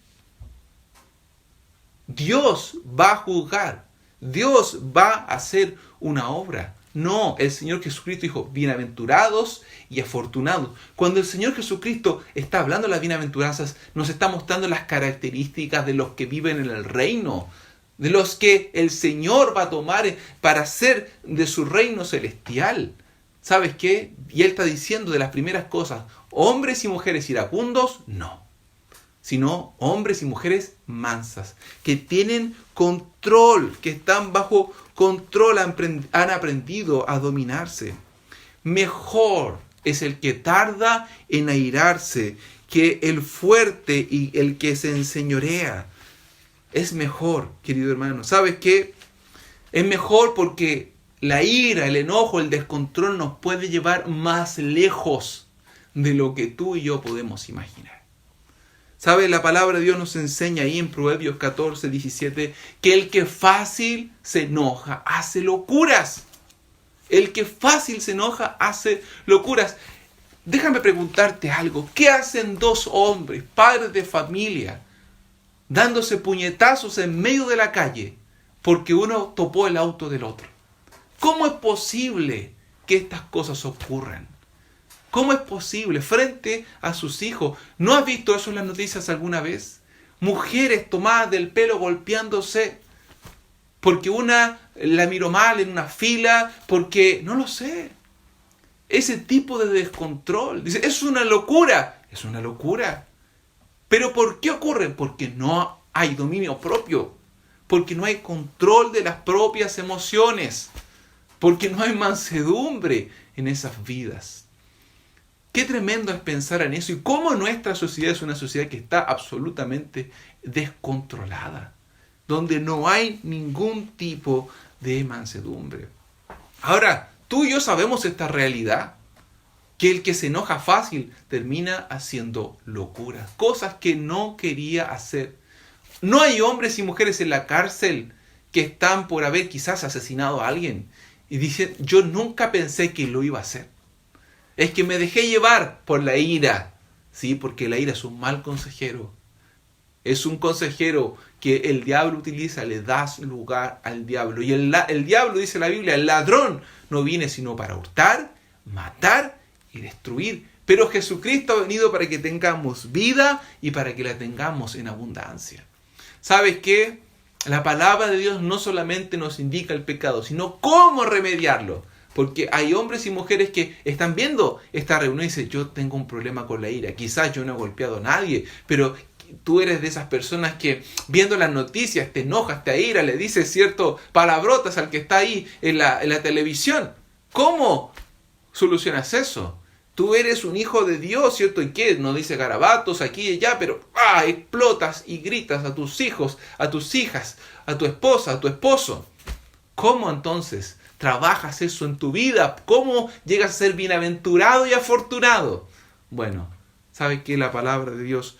Dios va a juzgar. Dios va a hacer una obra. No, el Señor Jesucristo dijo, bienaventurados y afortunados. Cuando el Señor Jesucristo está hablando de las bienaventuranzas, nos está mostrando las características de los que viven en el reino, de los que el Señor va a tomar para hacer de su reino celestial. ¿Sabes qué? Y Él está diciendo de las primeras cosas, hombres y mujeres iracundos, no, sino hombres y mujeres mansas, que tienen control, que están bajo control, han aprendido a dominarse. Mejor es el que tarda en airarse que el fuerte y el que se enseñorea. Es mejor, querido hermano. ¿Sabes qué? Es mejor porque la ira, el enojo, el descontrol nos puede llevar más lejos de lo que tú y yo podemos imaginar. ¿Sabes? La palabra de Dios nos enseña ahí en Proverbios 14, 17, que el que fácil se enoja hace locuras. El que fácil se enoja hace locuras. Déjame preguntarte algo. ¿Qué hacen dos hombres, padres de familia, dándose puñetazos en medio de la calle porque uno topó el auto del otro? ¿Cómo es posible que estas cosas ocurran? ¿Cómo es posible frente a sus hijos? ¿No has visto eso en las noticias alguna vez? Mujeres tomadas del pelo golpeándose porque una la miró mal en una fila, porque no lo sé. Ese tipo de descontrol. Dice, es una locura. Es una locura. ¿Pero por qué ocurre? Porque no hay dominio propio. Porque no hay control de las propias emociones. Porque no hay mansedumbre en esas vidas. Qué tremendo es pensar en eso y cómo nuestra sociedad es una sociedad que está absolutamente descontrolada, donde no hay ningún tipo de mansedumbre. Ahora, tú y yo sabemos esta realidad, que el que se enoja fácil termina haciendo locuras, cosas que no quería hacer. No hay hombres y mujeres en la cárcel que están por haber quizás asesinado a alguien y dicen, yo nunca pensé que lo iba a hacer. Es que me dejé llevar por la ira. Sí, porque la ira es un mal consejero. Es un consejero que el diablo utiliza, le das lugar al diablo. Y el diablo, dice la Biblia, el ladrón no viene sino para hurtar, matar y destruir. Pero Jesucristo ha venido para que tengamos vida y para que la tengamos en abundancia. ¿Sabes qué? La palabra de Dios no solamente nos indica el pecado, sino cómo remediarlo. Porque hay hombres y mujeres que están viendo esta reunión y dicen, yo tengo un problema con la ira. Quizás yo no he golpeado a nadie, pero tú eres de esas personas que viendo las noticias te enojas, te ira, le dices cierto palabrotas al que está ahí en la televisión. ¿Cómo solucionas eso? Tú eres un hijo de Dios, ¿cierto? ¿Y qué? No dice garabatos aquí y allá, pero explotas y gritas a tus hijos, a tus hijas, a tu esposa, a tu esposo. ¿Cómo entonces trabajas eso en tu vida? ¿Cómo llegas a ser bienaventurado y afortunado? Bueno, ¿sabe qué? La palabra de Dios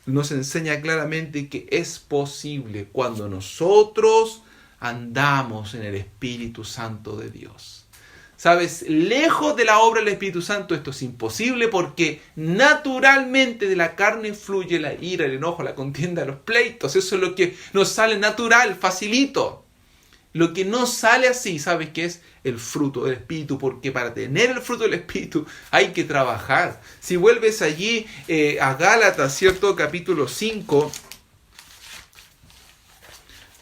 nos enseña claramente que es posible cuando nosotros andamos en el Espíritu Santo de Dios. ¿Sabes? Lejos de la obra del Espíritu Santo esto es imposible porque naturalmente de la carne fluye la ira, el enojo, la contienda, los pleitos. Eso es lo que nos sale natural, facilito. Lo que no sale así, ¿sabes qué es? El fruto del Espíritu, porque para tener el fruto del Espíritu hay que trabajar. Si vuelves allí a Gálatas, ¿cierto? Capítulo 5,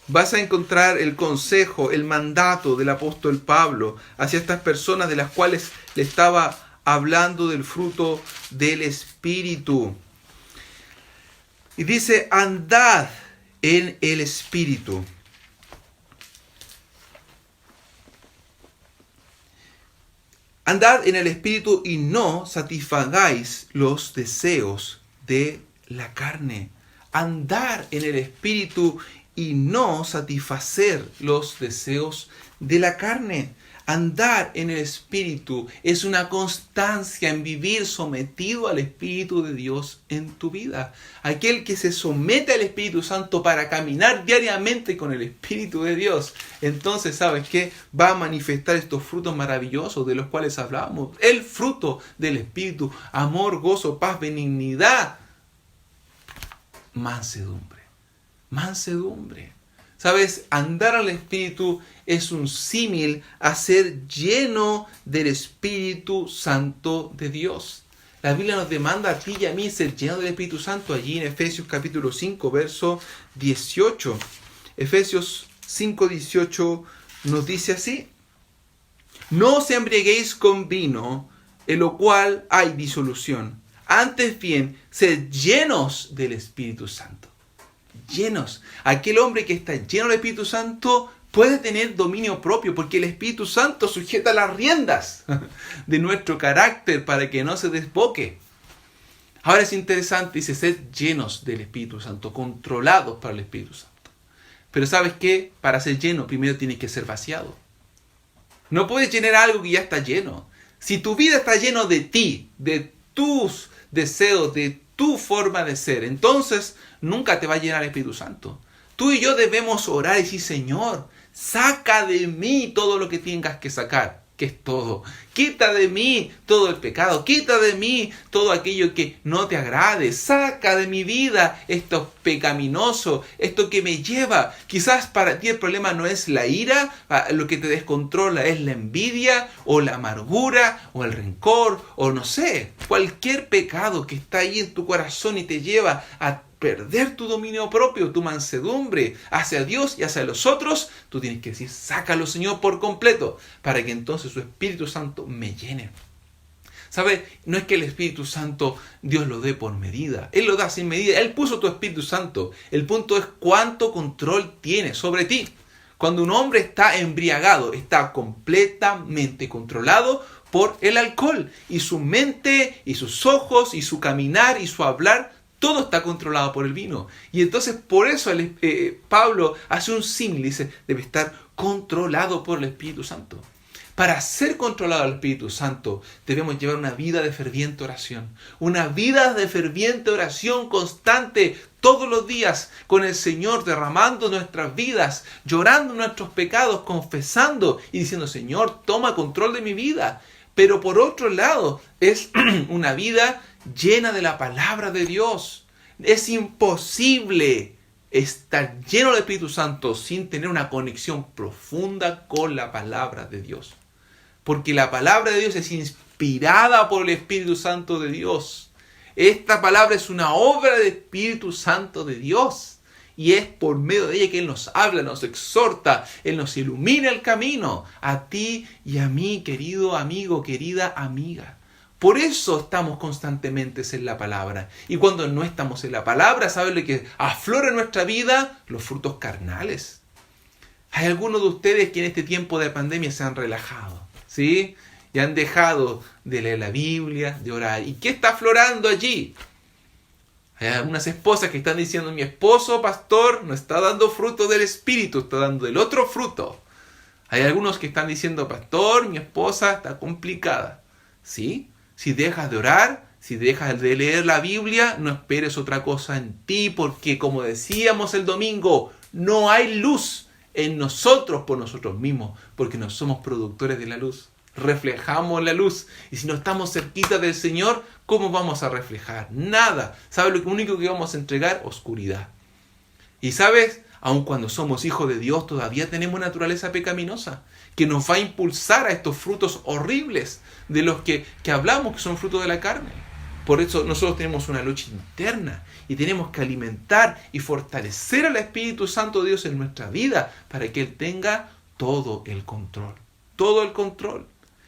vas a encontrar el consejo, el mandato del apóstol Pablo hacia estas personas de las cuales le estaba hablando del fruto del Espíritu. Y dice, andad en el Espíritu. Andad en el Espíritu y no satisfagáis los deseos de la carne. Andar en el Espíritu y no satisfacer los deseos de la carne. Andar en el Espíritu es una constancia en vivir sometido al Espíritu de Dios en tu vida. Aquel que se somete al Espíritu Santo para caminar diariamente con el Espíritu de Dios, entonces, ¿sabes qué? Va a manifestar estos frutos maravillosos de los cuales hablábamos. El fruto del Espíritu: amor, gozo, paz, benignidad, mansedumbre. Mansedumbre. ¿Sabes? Andar al Espíritu es un símil a ser lleno del Espíritu Santo de Dios. La Biblia nos demanda a ti y a mí ser lleno del Espíritu Santo allí en Efesios capítulo 5, verso 18. Efesios 5, 18 nos dice así: no os embriaguéis con vino, en lo cual hay disolución. Antes bien, sed llenos del Espíritu Santo. Llenos. Aquel hombre que está lleno del Espíritu Santo puede tener dominio propio, porque el Espíritu Santo sujeta las riendas de nuestro carácter para que no se desboque. Ahora es interesante, dice, ser llenos del Espíritu Santo, controlados por el Espíritu Santo. Pero ¿sabes qué? Para ser lleno, primero tienes que ser vaciado. No puedes llenar algo que ya está lleno. Si tu vida está llena de ti, de tus deseos, de tu forma de ser, entonces nunca te va a llenar el Espíritu Santo. Tú y yo debemos orar y decir: Señor, saca de mí todo lo que tengas que sacar, que es todo. Quita de mí todo el pecado, quita de mí todo aquello que no te agrade. Saca de mi vida esto pecaminoso, esto que me lleva. Quizás para ti el problema no es la ira, lo que te descontrola es la envidia o la amargura o el rencor o no sé, cualquier pecado que está ahí en tu corazón y te lleva a perder tu dominio propio, tu mansedumbre hacia Dios y hacia los otros. Tú tienes que decir: sácalo, Señor, por completo, para que entonces su Espíritu Santo me llene. ¿Sabe? No es que el Espíritu Santo Dios lo dé por medida. Él lo da sin medida. Él puso tu Espíritu Santo. El punto es cuánto control tiene sobre ti. Cuando un hombre está embriagado, está completamente controlado por el alcohol. Y su mente, y sus ojos, y su caminar, y su hablar, todo está controlado por el vino. Y entonces por eso Pablo hace un símil, dice, debe estar controlado por el Espíritu Santo. Para ser controlado al Espíritu Santo debemos llevar una vida de ferviente oración. Una vida de ferviente oración constante todos los días con el Señor, derramando nuestras vidas, llorando nuestros pecados, confesando y diciendo: Señor, toma control de mi vida. Pero por otro lado es una vida llena de la palabra de Dios. Es imposible estar lleno del Espíritu Santo sin tener una conexión profunda con la palabra de Dios. Porque la palabra de Dios es inspirada por el Espíritu Santo de Dios. Esta palabra es una obra del Espíritu Santo de Dios. Y es por medio de ella que Él nos habla, nos exhorta, Él nos ilumina el camino, a ti y a mí, querido amigo, querida amiga. Por eso estamos constantemente en la palabra. Y cuando no estamos en la palabra, ¿saben lo que aflora en nuestra vida? Los frutos carnales. Hay algunos de ustedes que en este tiempo de pandemia se han relajado, ¿sí? Y han dejado de leer la Biblia, de orar. ¿Y qué está aflorando allí? Hay algunas esposas que están diciendo, mi esposo, pastor, no está dando fruto del Espíritu, está dando el otro fruto. Hay algunos que están diciendo, pastor, mi esposa está complicada. ¿Sí? Si dejas de orar, si dejas de leer la Biblia, no esperes otra cosa en ti, porque como decíamos el domingo, no hay luz en nosotros por nosotros mismos, porque no somos productores de la luz. Reflejamos la luz. Y si no estamos cerquita del Señor, ¿cómo vamos a reflejar? Nada. ¿Sabes lo único que vamos a entregar? Oscuridad. Y ¿sabes? Aun cuando somos hijos de Dios, todavía tenemos naturaleza pecaminosa que nos va a impulsar a estos frutos horribles de los que hablamos, que son frutos de la carne. Por eso nosotros tenemos una lucha interna y tenemos que alimentar y fortalecer al Espíritu Santo de Dios en nuestra vida para que Él tenga todo el control. Todo el control.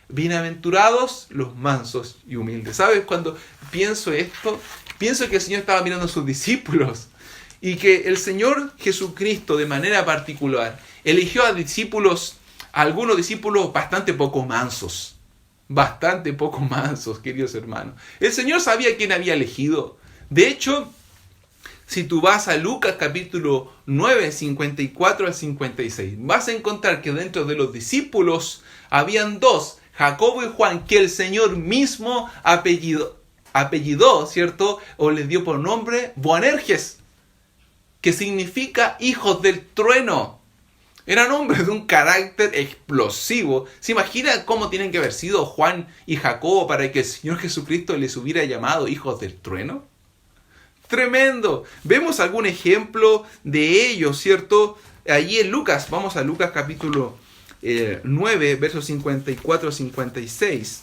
Bienaventurados los mansos y humildes. ¿Sabes? Cuando pienso esto, pienso que el Señor estaba mirando a sus discípulos y que el Señor Jesucristo de manera particular eligió a discípulos, a algunos discípulos bastante poco mansos. Bastante poco mansos, queridos hermanos. El Señor sabía quién había elegido. De hecho, si tú vas a Lucas capítulo 9, 54 al 56, vas a encontrar que dentro de los discípulos habían dos, Jacobo y Juan, que el Señor mismo apellidó, ¿cierto? O les dio por nombre Boanerges, que significa hijos del trueno. Eran hombres de un carácter explosivo. ¿Se imaginan cómo tienen que haber sido Juan y Jacobo para que el Señor Jesucristo les hubiera llamado hijos del trueno? Tremendo. Vemos algún ejemplo de ello, ¿cierto? Allí en Lucas, vamos a Lucas capítulo 9, versos 54 a 56.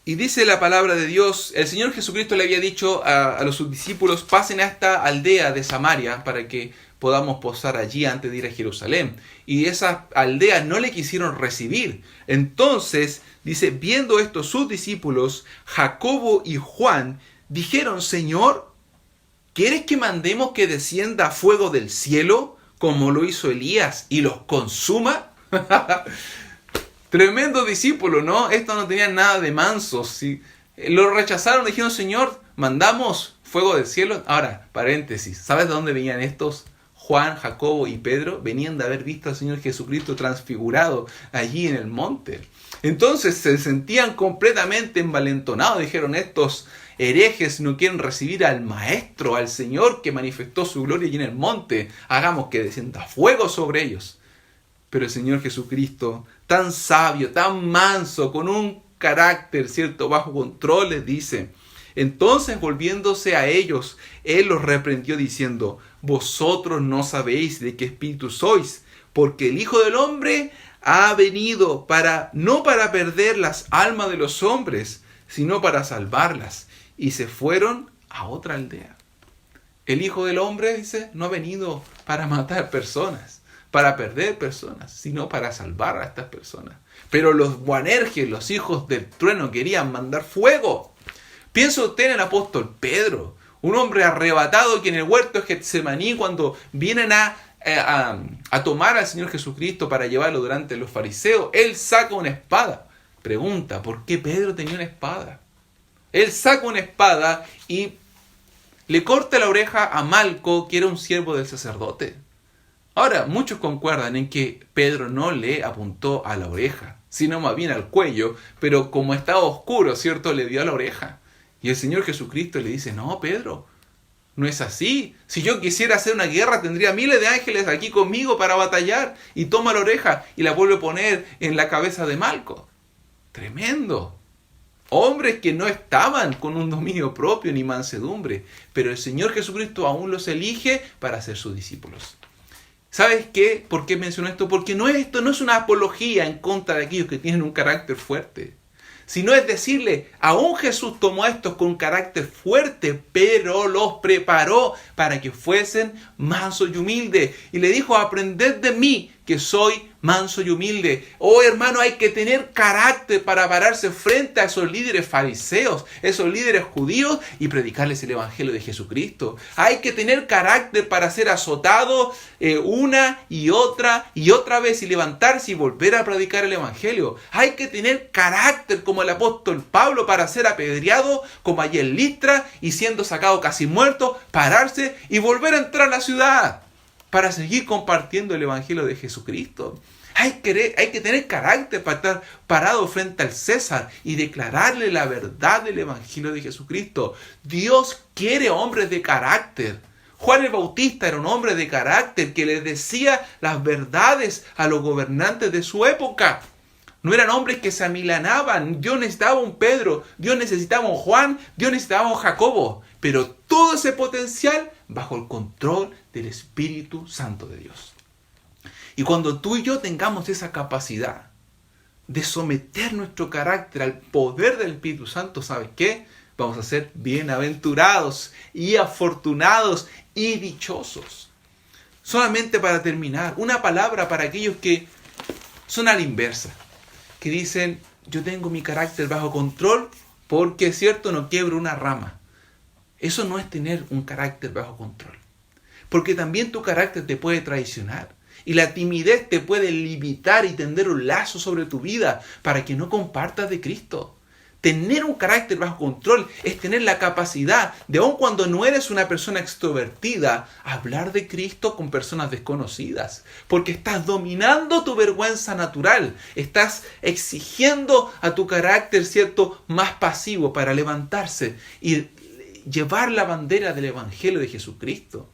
Y dice la palabra de Dios, el Señor Jesucristo le había dicho a los sus discípulos, pasen a esta aldea de Samaria para que podamos posar allí antes de ir a Jerusalén. Y esas aldeas no le quisieron recibir. Entonces, dice, viendo esto sus discípulos, Jacobo y Juan, dijeron, Señor, ¿quieres que mandemos que descienda fuego del cielo, como lo hizo Elías, y los consuma? Tremendo discípulo, ¿no? Esto no tenía nada de mansos. ¿Sí? Lo rechazaron, dijeron, Señor, mandamos fuego del cielo. Ahora, paréntesis, ¿sabes de dónde venían estos? Juan, Jacobo y Pedro venían de haber visto al Señor Jesucristo transfigurado allí en el monte. Entonces se sentían completamente envalentonados. Dijeron, estos herejes no quieren recibir al Maestro, al Señor que manifestó su gloria allí en el monte. Hagamos que descienda fuego sobre ellos. Pero el Señor Jesucristo, tan sabio, tan manso, con un carácter, ¿cierto?, bajo control, les dice. Entonces, volviéndose a ellos, Él los reprendió diciendo, vosotros no sabéis de qué espíritu sois, porque el Hijo del Hombre ha venido no para perder las almas de los hombres, sino para salvarlas. Y se fueron a otra aldea. El Hijo del Hombre, dice, no ha venido para matar personas, para perder personas, sino para salvar a estas personas. Pero los Boanerges, los hijos del trueno, querían mandar fuego. Piensa usted en el apóstol Pedro, un hombre arrebatado que en el huerto de Getsemaní, cuando vienen a tomar al Señor Jesucristo para llevarlo delante de los fariseos, él saca una espada. Pregunta, ¿por qué Pedro tenía una espada? Él saca una espada y le corta la oreja a Malco, que era un siervo del sacerdote. Ahora, muchos concuerdan en que Pedro no le apuntó a la oreja, sino más bien al cuello, pero como estaba oscuro, ¿cierto?, le dio a la oreja. Y el Señor Jesucristo le dice, no, Pedro, no es así. Si yo quisiera hacer una guerra, tendría miles de ángeles aquí conmigo para batallar. Y toma la oreja y la vuelve a poner en la cabeza de Malco. Tremendo. Hombres que no estaban con un dominio propio ni mansedumbre. Pero el Señor Jesucristo aún los elige para ser sus discípulos. ¿Sabes qué? ¿Por qué menciono esto? Porque esto no es una apología en contra de aquellos que tienen un carácter fuerte. sino es decirle, aún Jesús tomó a estos con carácter fuerte, pero los preparó para que fuesen mansos y humildes. Y le dijo, aprended de mí, que soy manso y humilde. Oh, hermano, hay que tener carácter para pararse frente a esos líderes fariseos, esos líderes judíos, y predicarles el evangelio de Jesucristo. Hay que tener carácter para ser azotado una y otra vez, y levantarse y volver a predicar el evangelio. Hay que tener carácter como el apóstol Pablo para ser apedreado, como allí en Listra, y siendo sacado casi muerto, pararse y volver a entrar a la ciudad para seguir compartiendo el evangelio de Jesucristo. Hay que tener carácter para estar parado frente al César y declararle la verdad del evangelio de Jesucristo. Dios quiere hombres de carácter. Juan el Bautista era un hombre de carácter que les decía las verdades a los gobernantes de su época. No eran hombres que se amilanaban. Dios necesitaba un Pedro, Dios necesitaba un Juan, Dios necesitaba un Jacobo. Pero todo ese potencial bajo el control del Espíritu Santo de Dios. Y cuando tú y yo tengamos esa capacidad de someter nuestro carácter al poder del Espíritu Santo, ¿sabes qué? Vamos a ser bienaventurados y afortunados y dichosos. Solamente para terminar, una palabra para aquellos que son a la inversa, que dicen, yo tengo mi carácter bajo control porque es cierto, no quiebro una rama. Eso no es tener un carácter bajo control. Porque también tu carácter te puede traicionar. Y la timidez te puede limitar y tender un lazo sobre tu vida para que no compartas de Cristo. Tener un carácter bajo control es tener la capacidad de, aun cuando no eres una persona extrovertida, hablar de Cristo con personas desconocidas. Porque estás dominando tu vergüenza natural. Estás exigiendo a tu carácter, ¿cierto?, más pasivo para levantarse y llevar la bandera del Evangelio de Jesucristo.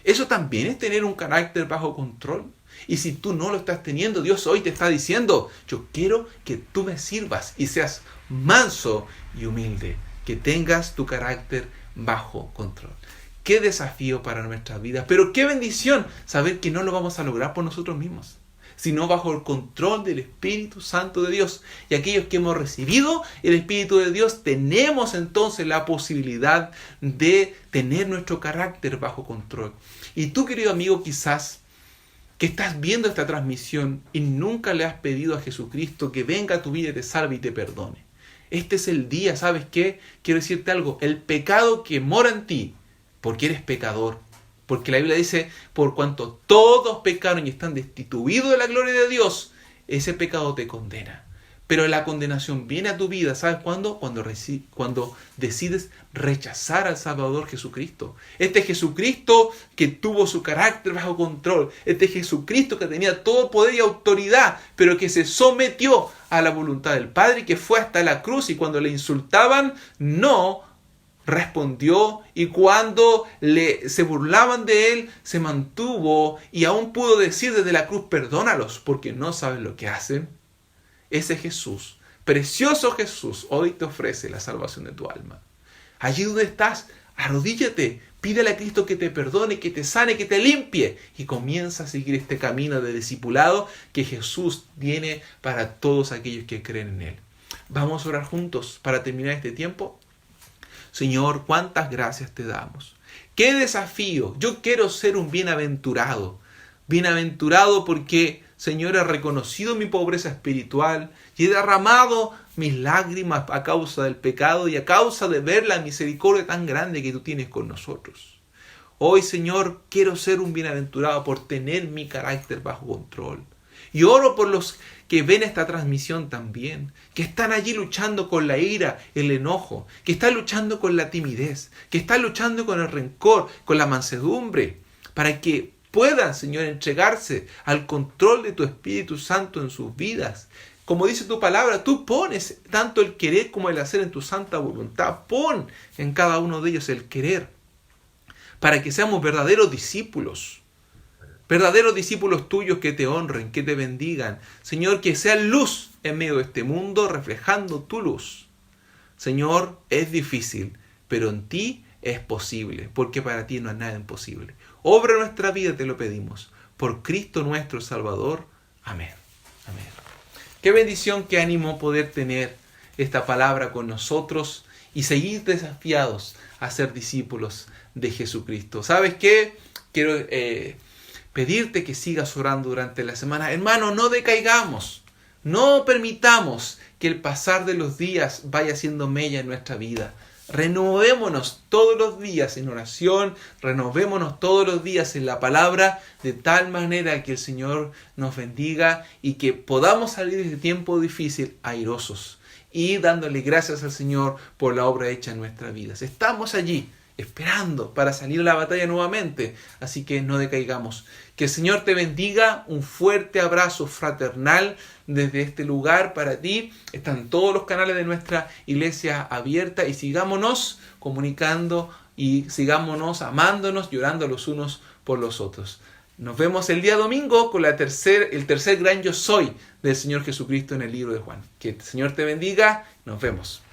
Eso también es tener un carácter bajo control. Y si tú no lo estás teniendo, Dios hoy te está diciendo, yo quiero que tú me sirvas y seas manso y humilde, que tengas tu carácter bajo control. Qué desafío para nuestras vidas, pero qué bendición saber que no lo vamos a lograr por nosotros mismos, sino bajo el control del Espíritu Santo de Dios. Y aquellos que hemos recibido el Espíritu de Dios, tenemos entonces la posibilidad de tener nuestro carácter bajo control. Y tú, querido amigo, quizás que estás viendo esta transmisión y nunca le has pedido a Jesucristo que venga a tu vida y te salve y te perdone. Este es el día, ¿sabes qué? Quiero decirte algo, el pecado que mora en ti, porque eres pecador. Porque la Biblia dice, por cuanto todos pecaron y están destituidos de la gloria de Dios, ese pecado te condena. Pero la condenación viene a tu vida, ¿sabes cuándo? Cuando decides rechazar al Salvador Jesucristo. Este Jesucristo que tuvo su carácter bajo control. Este Jesucristo que tenía todo poder y autoridad, pero que se sometió a la voluntad del Padre y que fue hasta la cruz. Y cuando le insultaban, no respondió, y cuando se burlaban de él, se mantuvo y aún pudo decir desde la cruz, perdónalos porque no saben lo que hacen. Ese Jesús, precioso Jesús, hoy te ofrece la salvación de tu alma. Allí donde estás, arrodíllate, pídele a Cristo que te perdone, que te sane, que te limpie y comienza a seguir este camino de discipulado que Jesús tiene para todos aquellos que creen en Él. Vamos a orar juntos para terminar este tiempo. Señor, cuántas gracias te damos. ¡Qué desafío! Yo quiero ser un bienaventurado. Bienaventurado porque, Señor, he reconocido mi pobreza espiritual y he derramado mis lágrimas a causa del pecado y a causa de ver la misericordia tan grande que tú tienes con nosotros. Hoy, Señor, quiero ser un bienaventurado por tener mi carácter bajo control. Y oro por los que ven esta transmisión también, que están allí luchando con la ira, el enojo, que están luchando con la timidez, que están luchando con el rencor, con la mansedumbre, para que puedan, Señor, entregarse al control de tu Espíritu Santo en sus vidas. Como dice tu palabra, tú pones tanto el querer como el hacer en tu santa voluntad. Pon en cada uno de ellos el querer, para que seamos verdaderos discípulos tuyos que te honren, que te bendigan. Señor, que sean luz en medio de este mundo, reflejando tu luz. Señor, es difícil, pero en ti es posible, porque para ti no hay nada imposible. Obra nuestra vida, te lo pedimos. Por Cristo nuestro Salvador. Amén. Amén. Qué bendición, qué ánimo poder tener esta palabra con nosotros y seguir desafiados a ser discípulos de Jesucristo. ¿Sabes qué? Quiero pedirte que sigas orando durante la semana. Hermano, no decaigamos. No permitamos que el pasar de los días vaya siendo mella en nuestra vida. Renovémonos todos los días en oración, renovémonos todos los días en la palabra, de tal manera que el Señor nos bendiga y que podamos salir de este tiempo difícil airosos y dándole gracias al Señor por la obra hecha en nuestras vidas. Estamos allí esperando para salir a la batalla nuevamente, así que no decaigamos. Que el Señor te bendiga, un fuerte abrazo fraternal desde este lugar para ti. Están todos los canales de nuestra iglesia abierta y sigámonos comunicando y sigámonos amándonos, llorando los unos por los otros. Nos vemos el día domingo con el tercer gran yo soy del Señor Jesucristo en el libro de Juan. Que el Señor te bendiga, nos vemos.